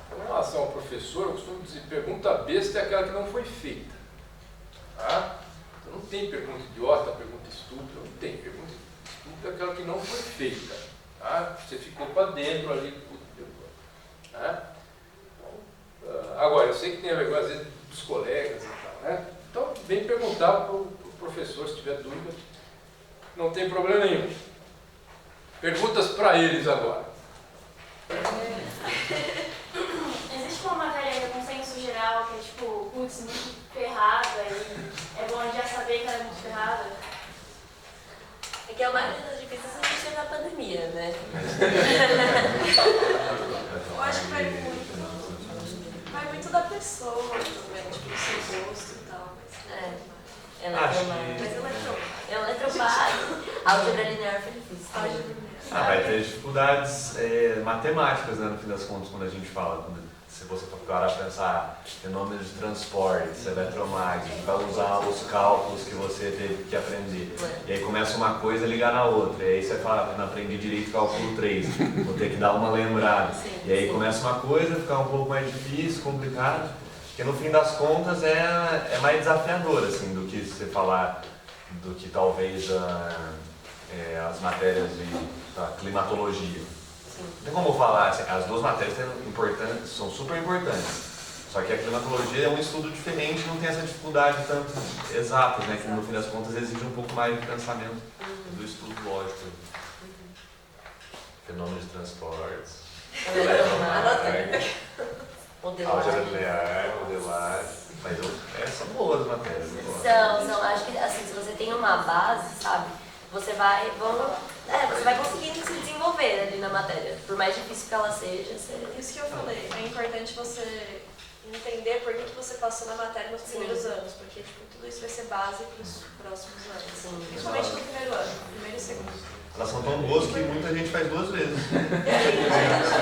Com relação ao professor, eu costumo dizer, pergunta besta é aquela que não foi feita, tá? Então não tem pergunta idiota, pergunta estúpida, não tem. Pergunta estúpida é aquela que não foi feita, tá? Você ficou para dentro ali, né? Agora, eu sei que tem a vergonha às vezes dos colegas e tal, né? Então, vem perguntar para o professor, se tiver dúvida, não tem problema nenhum. Perguntas para eles agora. Existe uma matéria que é consenso geral, que é tipo, putz, muito ferrada, e é bom já saber que ela é muito ferrada? É que a maioria das difíceis a gente teve na pandemia, né? Eu acho que vai muito da pessoa também, tipo, do seu gosto e tal. Mas Eletrobase, álgebra linear foi difícil. Vai ter dificuldades matemáticas, né, no fim das contas, quando a gente fala. Se você for parar para pensar fenômenos de transportes, eletromagnéticos, vai usar os cálculos que você teve que aprender. E aí começa uma coisa a ligar na outra. E aí você fala, não aprendi direito cálculo 3, vou ter que dar uma lembrada. E aí começa uma coisa a ficar um pouco mais difícil, complicado, porque no fim das contas é mais desafiador, assim, do que você falar, do que talvez as matérias da climatologia. Não tem como falar, assim, as duas matérias são super importantes, só que a climatologia é um estudo diferente, não tem essa dificuldade tanto exata, né, que no fim das contas exige um pouco mais de pensamento do estudo lógico. Fenômenos de transportes, álgebra linear, modelagem, mas são boas as matérias. São, acho que assim, se você tem uma base, sabe, você vai conseguindo se desenvolver ali na matéria. Por mais difícil que ela seja, isso que eu falei, é importante você entender por que você passou na matéria nos primeiros anos, porque tipo, tudo isso vai ser base para os próximos anos. Sim. Principalmente no primeiro ano, primeiro e segundo. Elas são tão boas que muita gente faz 2 vezes.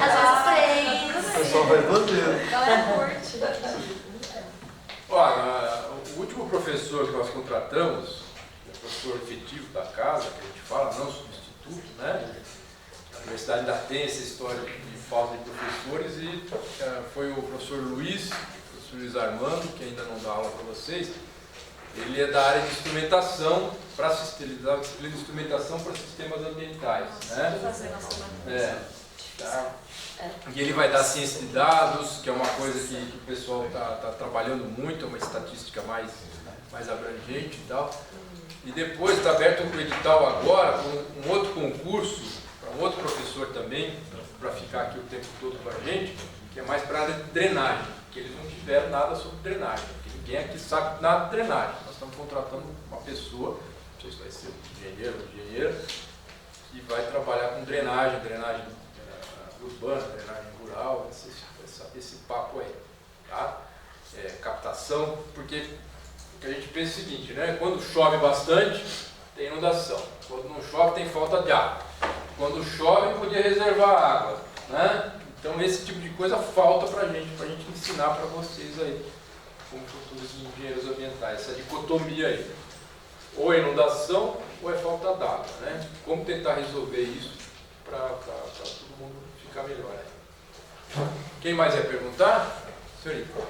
Às vezes 3. O pessoal faz 2 vezes. Galera curte. Olha, o último professor que nós contratamos, o professor efetivo da casa, que a gente fala, não substituto, né? A universidade ainda tem essa história de falta de professores e foi o professor Luiz Armando, que ainda não dá aula para vocês. Ele é da área de instrumentação para instrumentação para sistemas ambientais, né? Tá. E ele vai dar ciência de dados, que é uma coisa que o pessoal está trabalhando muito, é uma estatística mais abrangente e tal. E depois está aberto um edital agora para um outro concurso, para um outro professor também, para ficar aqui o tempo todo com a gente, que é mais para a área de drenagem, que eles não tiveram nada sobre drenagem, porque ninguém aqui sabe nada de drenagem. Nós estamos contratando uma pessoa, não sei se vai ser engenheiro ou engenheira, que vai trabalhar com drenagem urbana, drenagem rural, esse papo aí, tá? Captação, porque a gente pensa o seguinte, né? Quando chove bastante, tem inundação. Quando não chove, tem falta de água. Quando chove, podia reservar água, né? Então esse tipo de coisa falta pra gente ensinar para vocês aí, como futuros engenheiros ambientais, essa dicotomia aí. Ou é inundação, ou é falta d'água, né? Como tentar resolver isso para todo mundo ficar melhor aí. Quem mais ia perguntar? Senhorita. A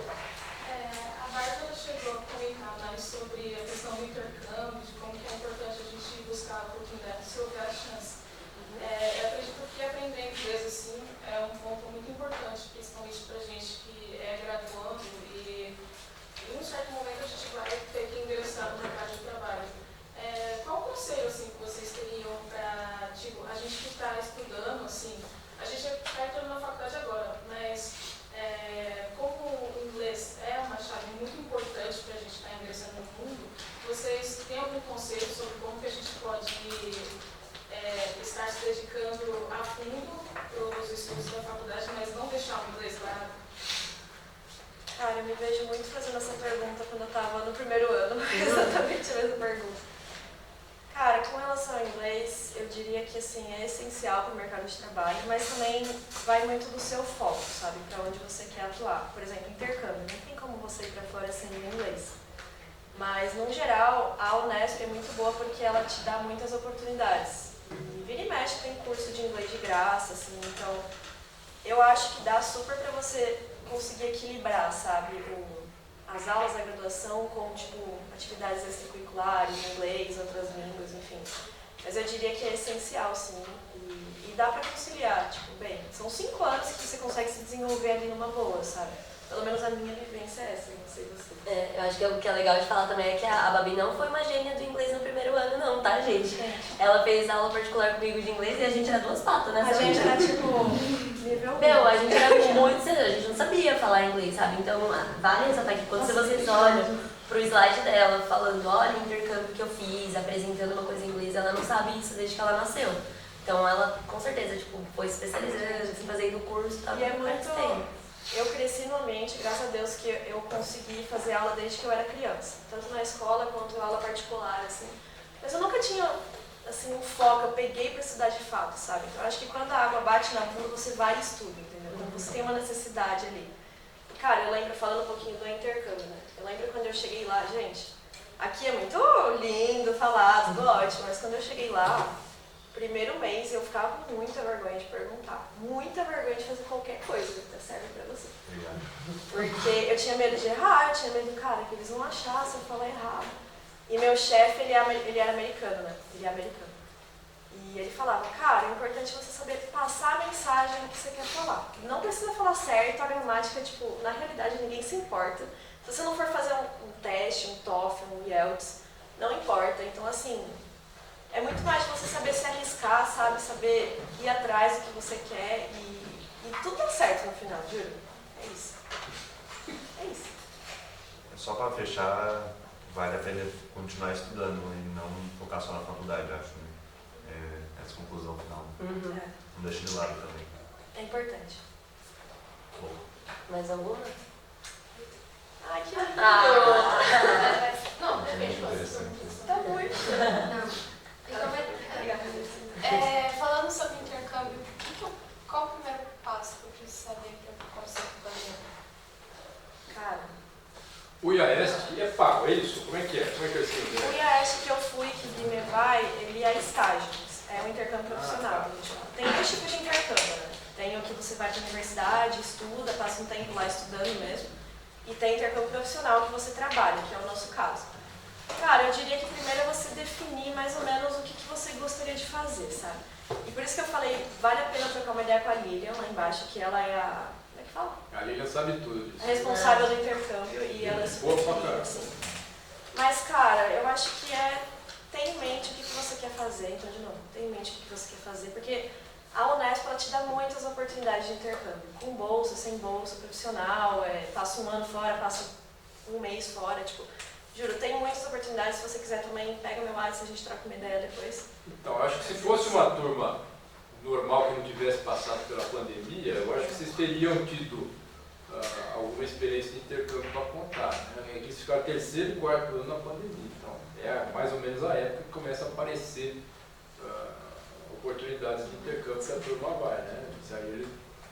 Bárbara chegou a comentar mais sobre a questão do intercâmbio, de como que é importante a gente buscar a oportunidade se houver a chance. Eu acredito que aprender inglês assim, é um ponto muito importante, principalmente para a gente que é graduando e em um certo momento a gente vai ter que ingressar no mercado de trabalho. Qual o conselho assim, que vocês teriam para, tipo, a gente que está estudando, assim, a gente está entrando na faculdade agora, mas como o inglês Cara, com relação ao inglês, eu diria que assim, é essencial para o mercado de trabalho, mas também vai muito do seu foco, sabe? Para onde você quer atuar. Por exemplo, intercâmbio. Não tem como você ir para fora sem inglês. Mas, no geral, a Unesp é muito boa porque ela te dá muitas oportunidades. E vira e mexe tem curso de inglês de graça, assim. Então, eu acho que dá super para você conseguir equilibrar, sabe? As aulas da graduação com, tipo, atividades extracurriculares, inglês, outras línguas, enfim. Mas eu diria que é essencial, sim. E dá pra conciliar, tipo, bem, são 5 anos que você consegue se desenvolver ali numa boa, sabe? Pelo menos a minha vivência é essa, não sei você. Eu acho que o que é legal de falar também é que a Babi não foi uma gênia do inglês no primeiro ano, não, tá, gente? Ela fez aula particular comigo de inglês e a gente era 2 patas, né? A gente era, tipo, nível... Meu, a gente era muito sério, a gente não sabia falar inglês, sabe? Então, vale ressaltar que quando vocês olham pro slide dela, falando, olha o intercâmbio que eu fiz, apresentando uma coisa em inglês, ela não sabe isso desde que ela nasceu. Então, ela, com certeza, tipo, foi especializando, assim, fazendo curso, tá? E é muito... Eu cresci no ambiente, graças a Deus, que eu consegui fazer aula desde que eu era criança. Tanto na escola quanto aula particular, assim. Mas eu nunca tinha, assim, um foco, eu peguei pra estudar de fato, sabe? Então, eu acho que quando a água bate na bunda, você vai e estuda, entendeu? Então, você tem uma necessidade ali. E, cara, eu lembro, falando um pouquinho do intercâmbio, né? Eu lembro quando eu cheguei lá, gente, aqui é muito lindo, falado, tudo ótimo, mas quando eu cheguei lá, primeiro mês eu ficava com muita vergonha de perguntar, muita vergonha de fazer qualquer coisa que tá serve pra você. Obrigado. Porque eu tinha medo de errar, eu tinha medo, cara, que eles vão achar se eu falar errado. E meu chefe, ele era americano, né? Ele é americano. E ele falava, cara, é importante você saber passar a mensagem que você quer falar. Não precisa falar certo, a gramática, tipo, na realidade ninguém se importa. Se você não for fazer um teste, um TOEFL, um IELTS, não importa. Então, assim, é muito mais de você saber se arriscar, sabe? Saber ir atrás do que você quer e tudo dá certo no final, juro. É isso. É isso. Só para fechar, vale a pena continuar estudando e não focar só na faculdade, acho. Essa conclusão final. Uhum. Não deixe de lado também. É importante. Bom. Mais alguma? Ai, que lindo! Não, depende. Tá muito. Falando sobre intercâmbio, qual o primeiro passo que eu preciso saber para conseguir fazer? Cara, O IAESC é pago, é isso? Como é que é? Como é que eu escrevi? o IAESC que eu fui, que Guilherme vai, ele é estágio. É um intercâmbio profissional. Tem 2 tipos de intercâmbio, né? Tem o que você vai para a universidade, estuda, passa um tempo lá estudando mesmo. E tem intercâmbio profissional que você trabalha, que é o nosso caso. Cara, eu diria que primeiro é você definir mais ou menos o que você gostaria de fazer, sabe? E por isso que eu falei, vale a pena trocar uma ideia com a Lilian lá embaixo, que ela é a... Como é que fala? A Lilian sabe tudo disso. A responsável do intercâmbio e ela é super querida, assim. Mas, cara, eu acho que ter em mente o que você quer fazer, então, de novo, ter em mente o que você quer fazer, porque a Unesp, ela te dá muitas oportunidades de intercâmbio, com bolsa, sem bolsa, profissional, passa um ano fora, passa um mês fora, tipo, juro, tem muitas oportunidades, se você quiser também, pega meu WhatsApp, a gente troca uma ideia depois. Então, acho que se fosse uma turma normal que não tivesse passado pela pandemia, eu acho que vocês teriam tido alguma experiência de intercâmbio para contar, né? Eles ficaram 3º e 4º ano na pandemia, então é mais ou menos a época que começa a aparecer oportunidades de intercâmbio que a turma vai, né? Isso aí eles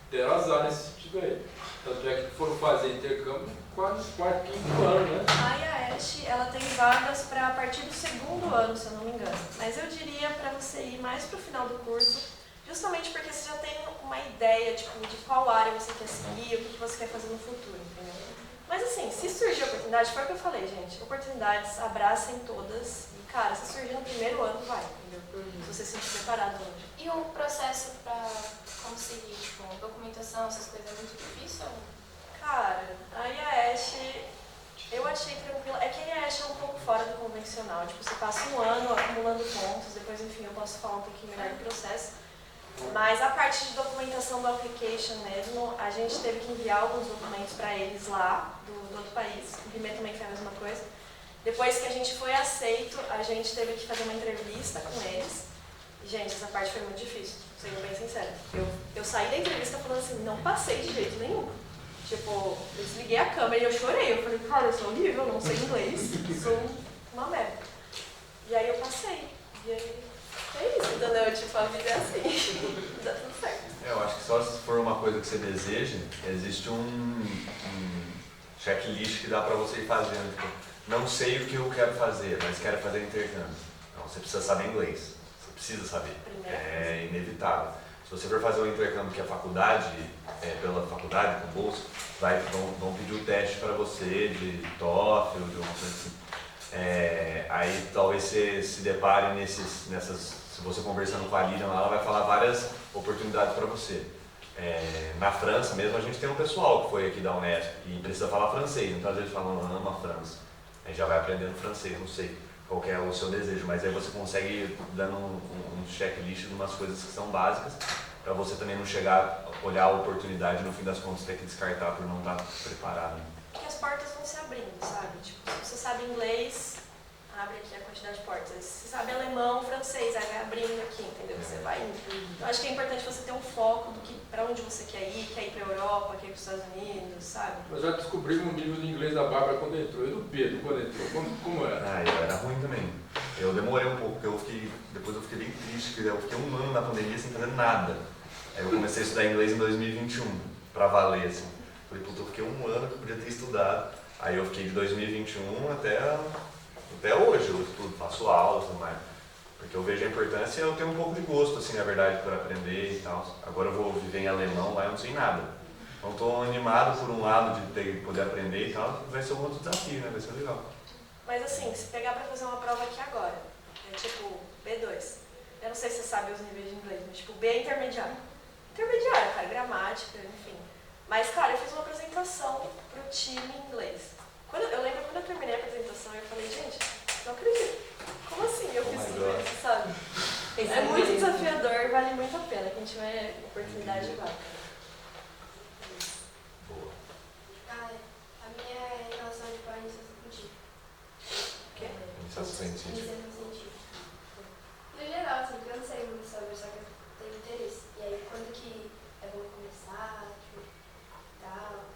deram azar nesse sentido aí. Tanto é que foram fazer intercâmbio quase 4º, 5º ano, né? A IAEST, ela tem vagas para a partir do 2º ano, se eu não me engano. Mas eu diria para você ir mais para o final do curso, justamente porque você já tem uma ideia tipo, de qual área você quer seguir, o que você quer fazer no futuro, entendeu? Mas assim, se surgir oportunidade, foi o que eu falei, gente, oportunidades, abracem todas. E cara, se surgir no primeiro ano, vai, entendeu? Se você se sentir preparado hoje. E o processo para conseguir, tipo, documentação, essas coisas, é muito difícil? Cara, a IAEST, eu achei tranquila. É que a IAEST é um pouco fora do convencional. Tipo, você passa um ano acumulando pontos, depois, enfim, eu posso falar um pouquinho melhor do processo. Mas a parte de documentação do application mesmo, a gente teve que enviar alguns documentos para eles lá, do outro país. O Rimé também fez a mesma coisa. Depois que a gente foi aceito, a gente teve que fazer uma entrevista com eles. E, gente, essa parte foi muito difícil, sendo bem sincera. Eu saí da entrevista falando assim, não passei de jeito nenhum. Tipo, eu desliguei a câmera e eu chorei. Eu falei, cara, eu sou horrível, não sei inglês, sou uma merda. E aí eu passei. E aí, é isso, entendeu? Tipo, a vida é assim, dá tudo certo. Eu acho que só se for uma coisa que você deseja, existe um checklist que dá pra você ir fazendo. Tipo, não sei o que eu quero fazer, mas quero fazer intercâmbio. Então, você precisa saber inglês. Você precisa saber. É inevitável. Se você for fazer um intercâmbio que a faculdade, pela faculdade, com bolsa, vão pedir o teste para você de TOEFL, de uma coisa assim. Aí talvez você se depare nessas, se você conversando com a Lilian lá, ela vai falar várias oportunidades para você. Na França mesmo, a gente tem um pessoal que foi aqui da Unesp e precisa falar francês, então às vezes falam, ama a França. Aí já vai aprendendo francês, não sei qual que é o seu desejo, mas aí você consegue ir dando um checklist de umas coisas que são básicas, para você também não chegar, olhar a oportunidade e no fim das contas ter que descartar por não estar preparado. Porque as portas vão se abrindo, sabe? Tipo, se você sabe inglês, abre aqui a quantidade de portas. Se você sabe alemão, francês, aí vai abrindo aqui, entendeu? Você vai indo. Eu acho que é importante você ter um foco do que, pra onde você quer ir pra Europa, quer ir pros Estados Unidos, sabe? Nós já descobrimos o nível de inglês da Bárbara quando entrou, e do Pedro quando entrou. Como era? Eu era ruim também. Eu demorei um pouco, porque depois eu fiquei bem triste, porque eu fiquei um ano na pandemia sem fazer nada. Aí eu comecei a estudar inglês em 2021, pra valer, assim. Falei, puta, eu fiquei um ano que eu podia ter estudado. Aí eu fiquei de 2021 até hoje, eu estudo, faço aulas e tudo mais. Porque eu vejo a importância e eu tenho um pouco de gosto, assim, na verdade, por aprender e tal. Agora eu vou viver em alemão, lá eu não sei nada. Então estou animado por um lado de poder aprender e tal, vai ser um outro desafio, né? Vai ser legal. Mas assim, se pegar pra fazer uma prova aqui agora, é tipo B2. Eu não sei se você sabe os níveis de inglês, mas tipo B é intermediário. Intermediário, cara, gramática, enfim. Mas, cara, eu fiz uma apresentação pro time em inglês. Eu lembro quando eu terminei a apresentação, eu falei, gente, não acredito. Como assim eu fiz tudo isso, sabe? É muito desafiador e vale muito a pena. Quem tiver oportunidade, vai. Boa. A minha é em relação à iniciação científica. O quê? Iniciação científica. Iniciação científica. No geral, assim, porque eu não sei muito sobre, só que eu tenho interesse. E aí, quando que é bom começar, tipo, tal,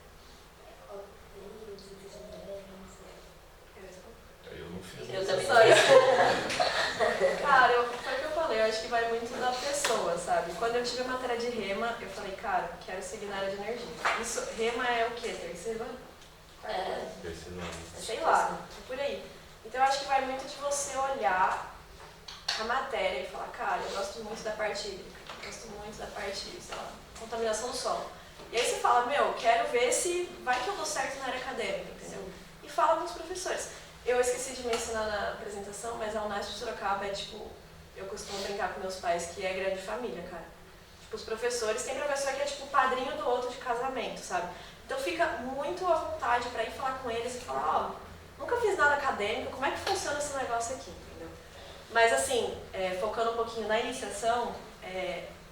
Eu não fiz. Eu também Só isso. Cara, foi o que eu falei, eu acho que vai muito da pessoa, sabe? Quando eu tive a matéria de rema, eu falei, cara, quero seguir na área de energia. Isso, rema é o quê? Terceiro ano? Terceiro ano. Sei lá, por aí. Então eu acho que vai muito de você olhar a matéria e falar, cara, eu gosto muito da parte hídrica, eu gosto muito da parte, sei lá, contaminação do solo. E aí você fala, quero ver se vai que eu dou certo na área acadêmica, entendeu? E fala com os professores. Eu esqueci de mencionar na apresentação, mas a Unesp de Sorocaba é tipo, eu costumo brincar com meus pais que é grande família, cara. Tipo, os professores, tem professor que é tipo o padrinho do outro de casamento, sabe? Então fica muito à vontade pra ir falar com eles e falar, nunca fiz nada acadêmico, como é que funciona esse negócio aqui, entendeu? Mas assim, focando um pouquinho na iniciação,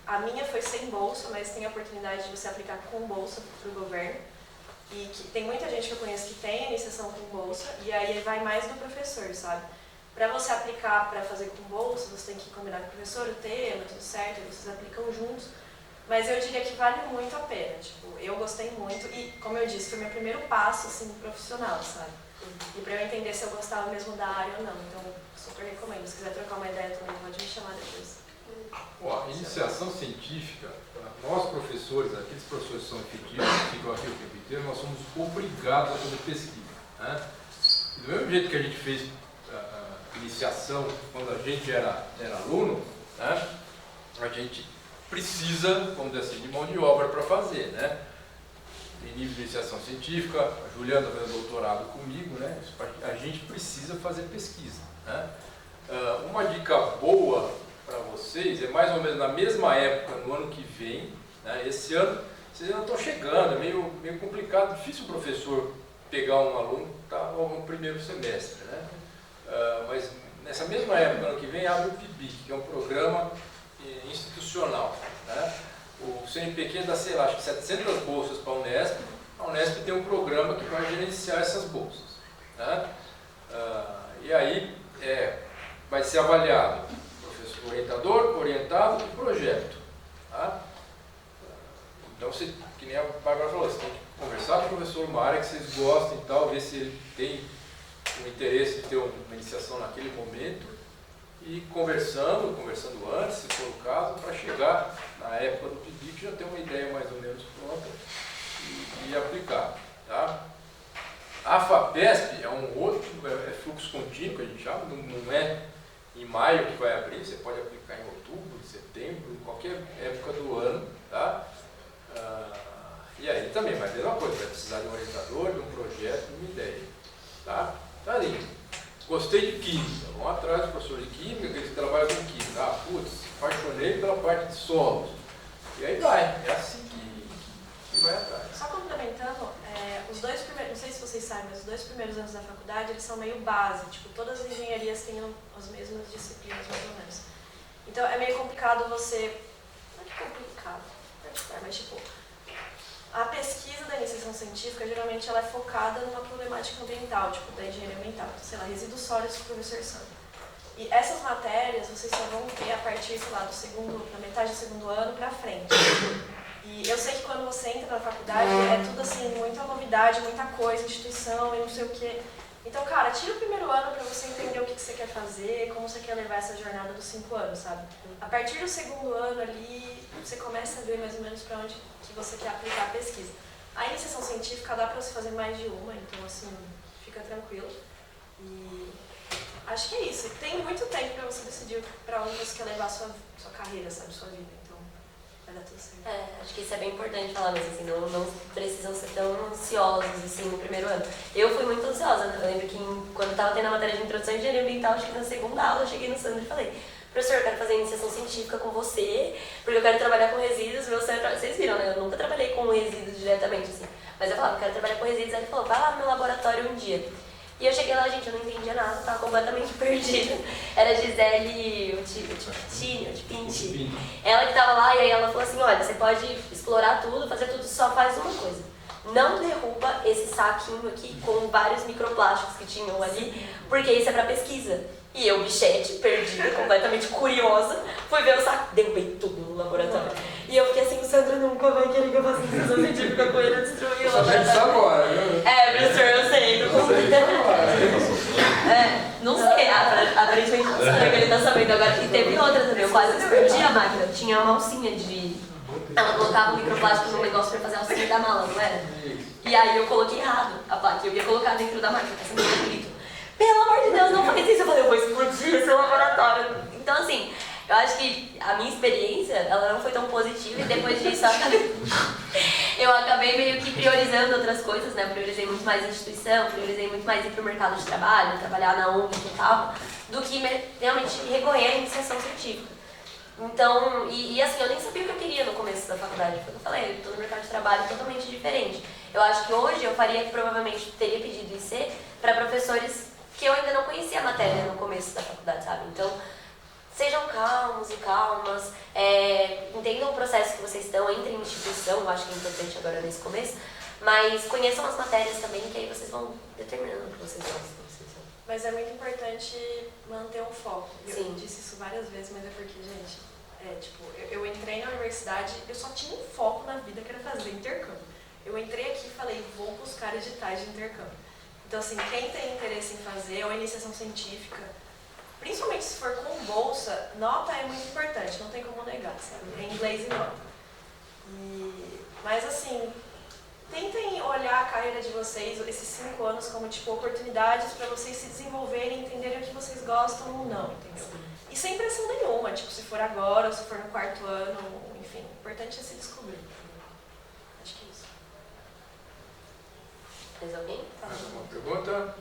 a minha foi sem bolsa, mas tem a oportunidade de você aplicar com bolsa pro governo. E que tem muita gente que eu conheço que tem iniciação com bolsa, e aí vai mais do professor, sabe? Para você aplicar para fazer com bolsa, você tem que combinar com o professor o tema, tudo certo, e vocês aplicam juntos. Mas eu diria que vale muito a pena, tipo, eu gostei muito e, como eu disse, foi meu primeiro passo, assim, profissional, sabe? E para eu entender se eu gostava mesmo da área ou não, então super recomendo. Se quiser trocar uma ideia também, pode me chamar depois. A iniciação científica, nós professores, aqueles professores que são efetivos, que ficam aqui o tempo inteiro, nós somos obrigados a fazer pesquisa. Né? E do mesmo jeito que a gente fez a iniciação quando a gente era aluno, né? A gente precisa, vamos dizer assim, de mão de obra para fazer. Né? Em nível de iniciação científica, a Juliana fez doutorado comigo, né? A gente precisa fazer pesquisa. Né? Uma dica boa para vocês, é mais ou menos na mesma época, no ano que vem, né? Esse ano, vocês ainda estão chegando, é meio complicado, difícil o professor pegar um aluno que está no primeiro semestre, né? Mas nessa mesma época, ano que vem, abre o PIBIC, que é um programa institucional, né? O CNPq dá, sei lá, acho que 700 bolsas para a Unesp tem um programa que vai gerenciar essas bolsas, né? E aí vai ser avaliado orientador, orientado e projeto. Tá? Então, que nem a Bárbara falou, você tem que conversar com o professor, uma área que vocês gostem e tal, ver se ele tem o interesse de ter uma iniciação naquele momento e conversando antes, se for o caso, para chegar na época do pedido já ter uma ideia mais ou menos pronta e aplicar. Tá? A FAPESP é um outro, é fluxo contínuo que a gente chama, não é em maio que vai abrir, você pode aplicar em outubro, em setembro, em qualquer época do ano. Tá? E aí também, mas a mesma coisa, vai precisar de um orientador, de um projeto, de uma ideia. Tá? Tá ali. Gostei de química, vamos atrás do professor de química, que ele trabalha com química. Putz, apaixonei pela parte de solos. E aí vai, é assim que vai atrás. Só complementando, os dois primeiros, não sei se vocês sabem, mas os 2 primeiros anos da faculdade, eles são meio base, tipo, todas as engenharias têm as mesmas disciplinas, mais ou menos. Então é meio complicado você, não é que complicado, mas tipo, a pesquisa da iniciação científica, geralmente ela é focada numa problemática ambiental, tipo, da engenharia ambiental, então, sei lá, resíduos sólidos com o professor Sandro. E essas matérias vocês só vão ter a partir, sei lá, da metade do segundo ano pra frente. E eu sei que quando você entra na faculdade é tudo assim, muita novidade, muita coisa, instituição e não sei o quê. Então, cara, tira o primeiro ano pra você entender o que você quer fazer, como você quer levar essa jornada dos 5 anos, sabe? A partir do segundo ano ali, você começa a ver mais ou menos pra onde que você quer aplicar a pesquisa. A iniciação científica dá pra você fazer mais de uma, então assim, fica tranquilo. E acho que é isso. Tem muito tempo pra você decidir pra onde você quer levar a sua carreira, sabe? Sua vida. Então, vai dar tudo certo. Acho que isso é bem importante falar mesmo, assim, não precisam ser tão ansiosos assim no primeiro ano. Eu fui muito ansiosa, né? Eu lembro que quando eu estava tendo a matéria de introdução à engenharia ambiental, acho que na segunda aula eu cheguei no Sandro e falei: professor, eu quero fazer iniciação científica com você, porque eu quero trabalhar com resíduos, vocês viram, né? Eu nunca trabalhei com resíduos diretamente, assim, mas eu falava, eu quero trabalhar com resíduos, aí ele falou, vai lá no meu laboratório um dia. E eu cheguei lá, gente, eu não entendia nada, eu tava completamente perdida. Era a Gisele Pinti. Ela que tava lá, e aí ela falou assim, olha, você pode explorar tudo, fazer tudo, só faz uma coisa. Não derruba esse saquinho aqui com vários microplásticos que tinham ali, porque isso é pra pesquisa. E eu, bichete, perdida, completamente curiosa, fui ver o saco, derrubei tudo no laboratório. E eu fiquei assim, o Sandro nunca vai querer que eu faça iniciação científica com ele, destruir o laboratório. Só agora, né? Professor, eu sei. Não sei, aparentemente não sei que ele tá sabendo agora. E teve outra também, eu quase perdi a máquina. Tinha uma alcinha de... Ela colocava o microplástico no negócio pra fazer a alcinha da mala, não era? E aí eu coloquei errado a placa, eu ia colocar dentro da máquina, assim, muito bonito. Pelo amor de Deus, não faz isso. Eu falei, eu vou explodir esse laboratório. Então, assim, eu acho que a minha experiência, ela não foi tão positiva e depois disso eu acabei meio que priorizando outras coisas, né? Eu priorizei muito mais a instituição, priorizei muito mais ir pro mercado de trabalho, trabalhar na ONG e tal, do que realmente recorrer à iniciação científica. Então, e assim, eu nem sabia o que eu queria no começo da faculdade, porque eu falei, eu tô no mercado de trabalho totalmente diferente. Eu acho que hoje eu faria, provavelmente, teria pedido IC para professores que eu ainda não conhecia a matéria no começo da faculdade, sabe? Então, sejam calmos e calmas, entendam o processo que vocês estão, entrem em instituição, eu acho que é importante agora nesse começo, mas conheçam as matérias também, que aí vocês vão determinando o que vocês gostam. Mas é muito importante manter um foco. Sim. Eu disse isso várias vezes, mas é porque, gente, eu entrei na universidade, eu só tinha um foco na vida que era fazer intercâmbio. Eu entrei aqui e falei, vou buscar editais de intercâmbio. Então, assim, quem tem interesse em fazer, ou iniciação científica, principalmente se for com bolsa, nota é muito importante, não tem como negar, sabe? É inglês e nota. Mas, assim, tentem olhar a carreira de vocês, esses 5 anos, como, tipo, oportunidades para vocês se desenvolverem, entenderem o que vocês gostam ou não, entendeu? E sem pressão nenhuma, tipo, se for agora, ou se for no 4º ano, enfim, o importante é se descobrir. Acho que é isso. Mais alguém? Mais alguma pergunta?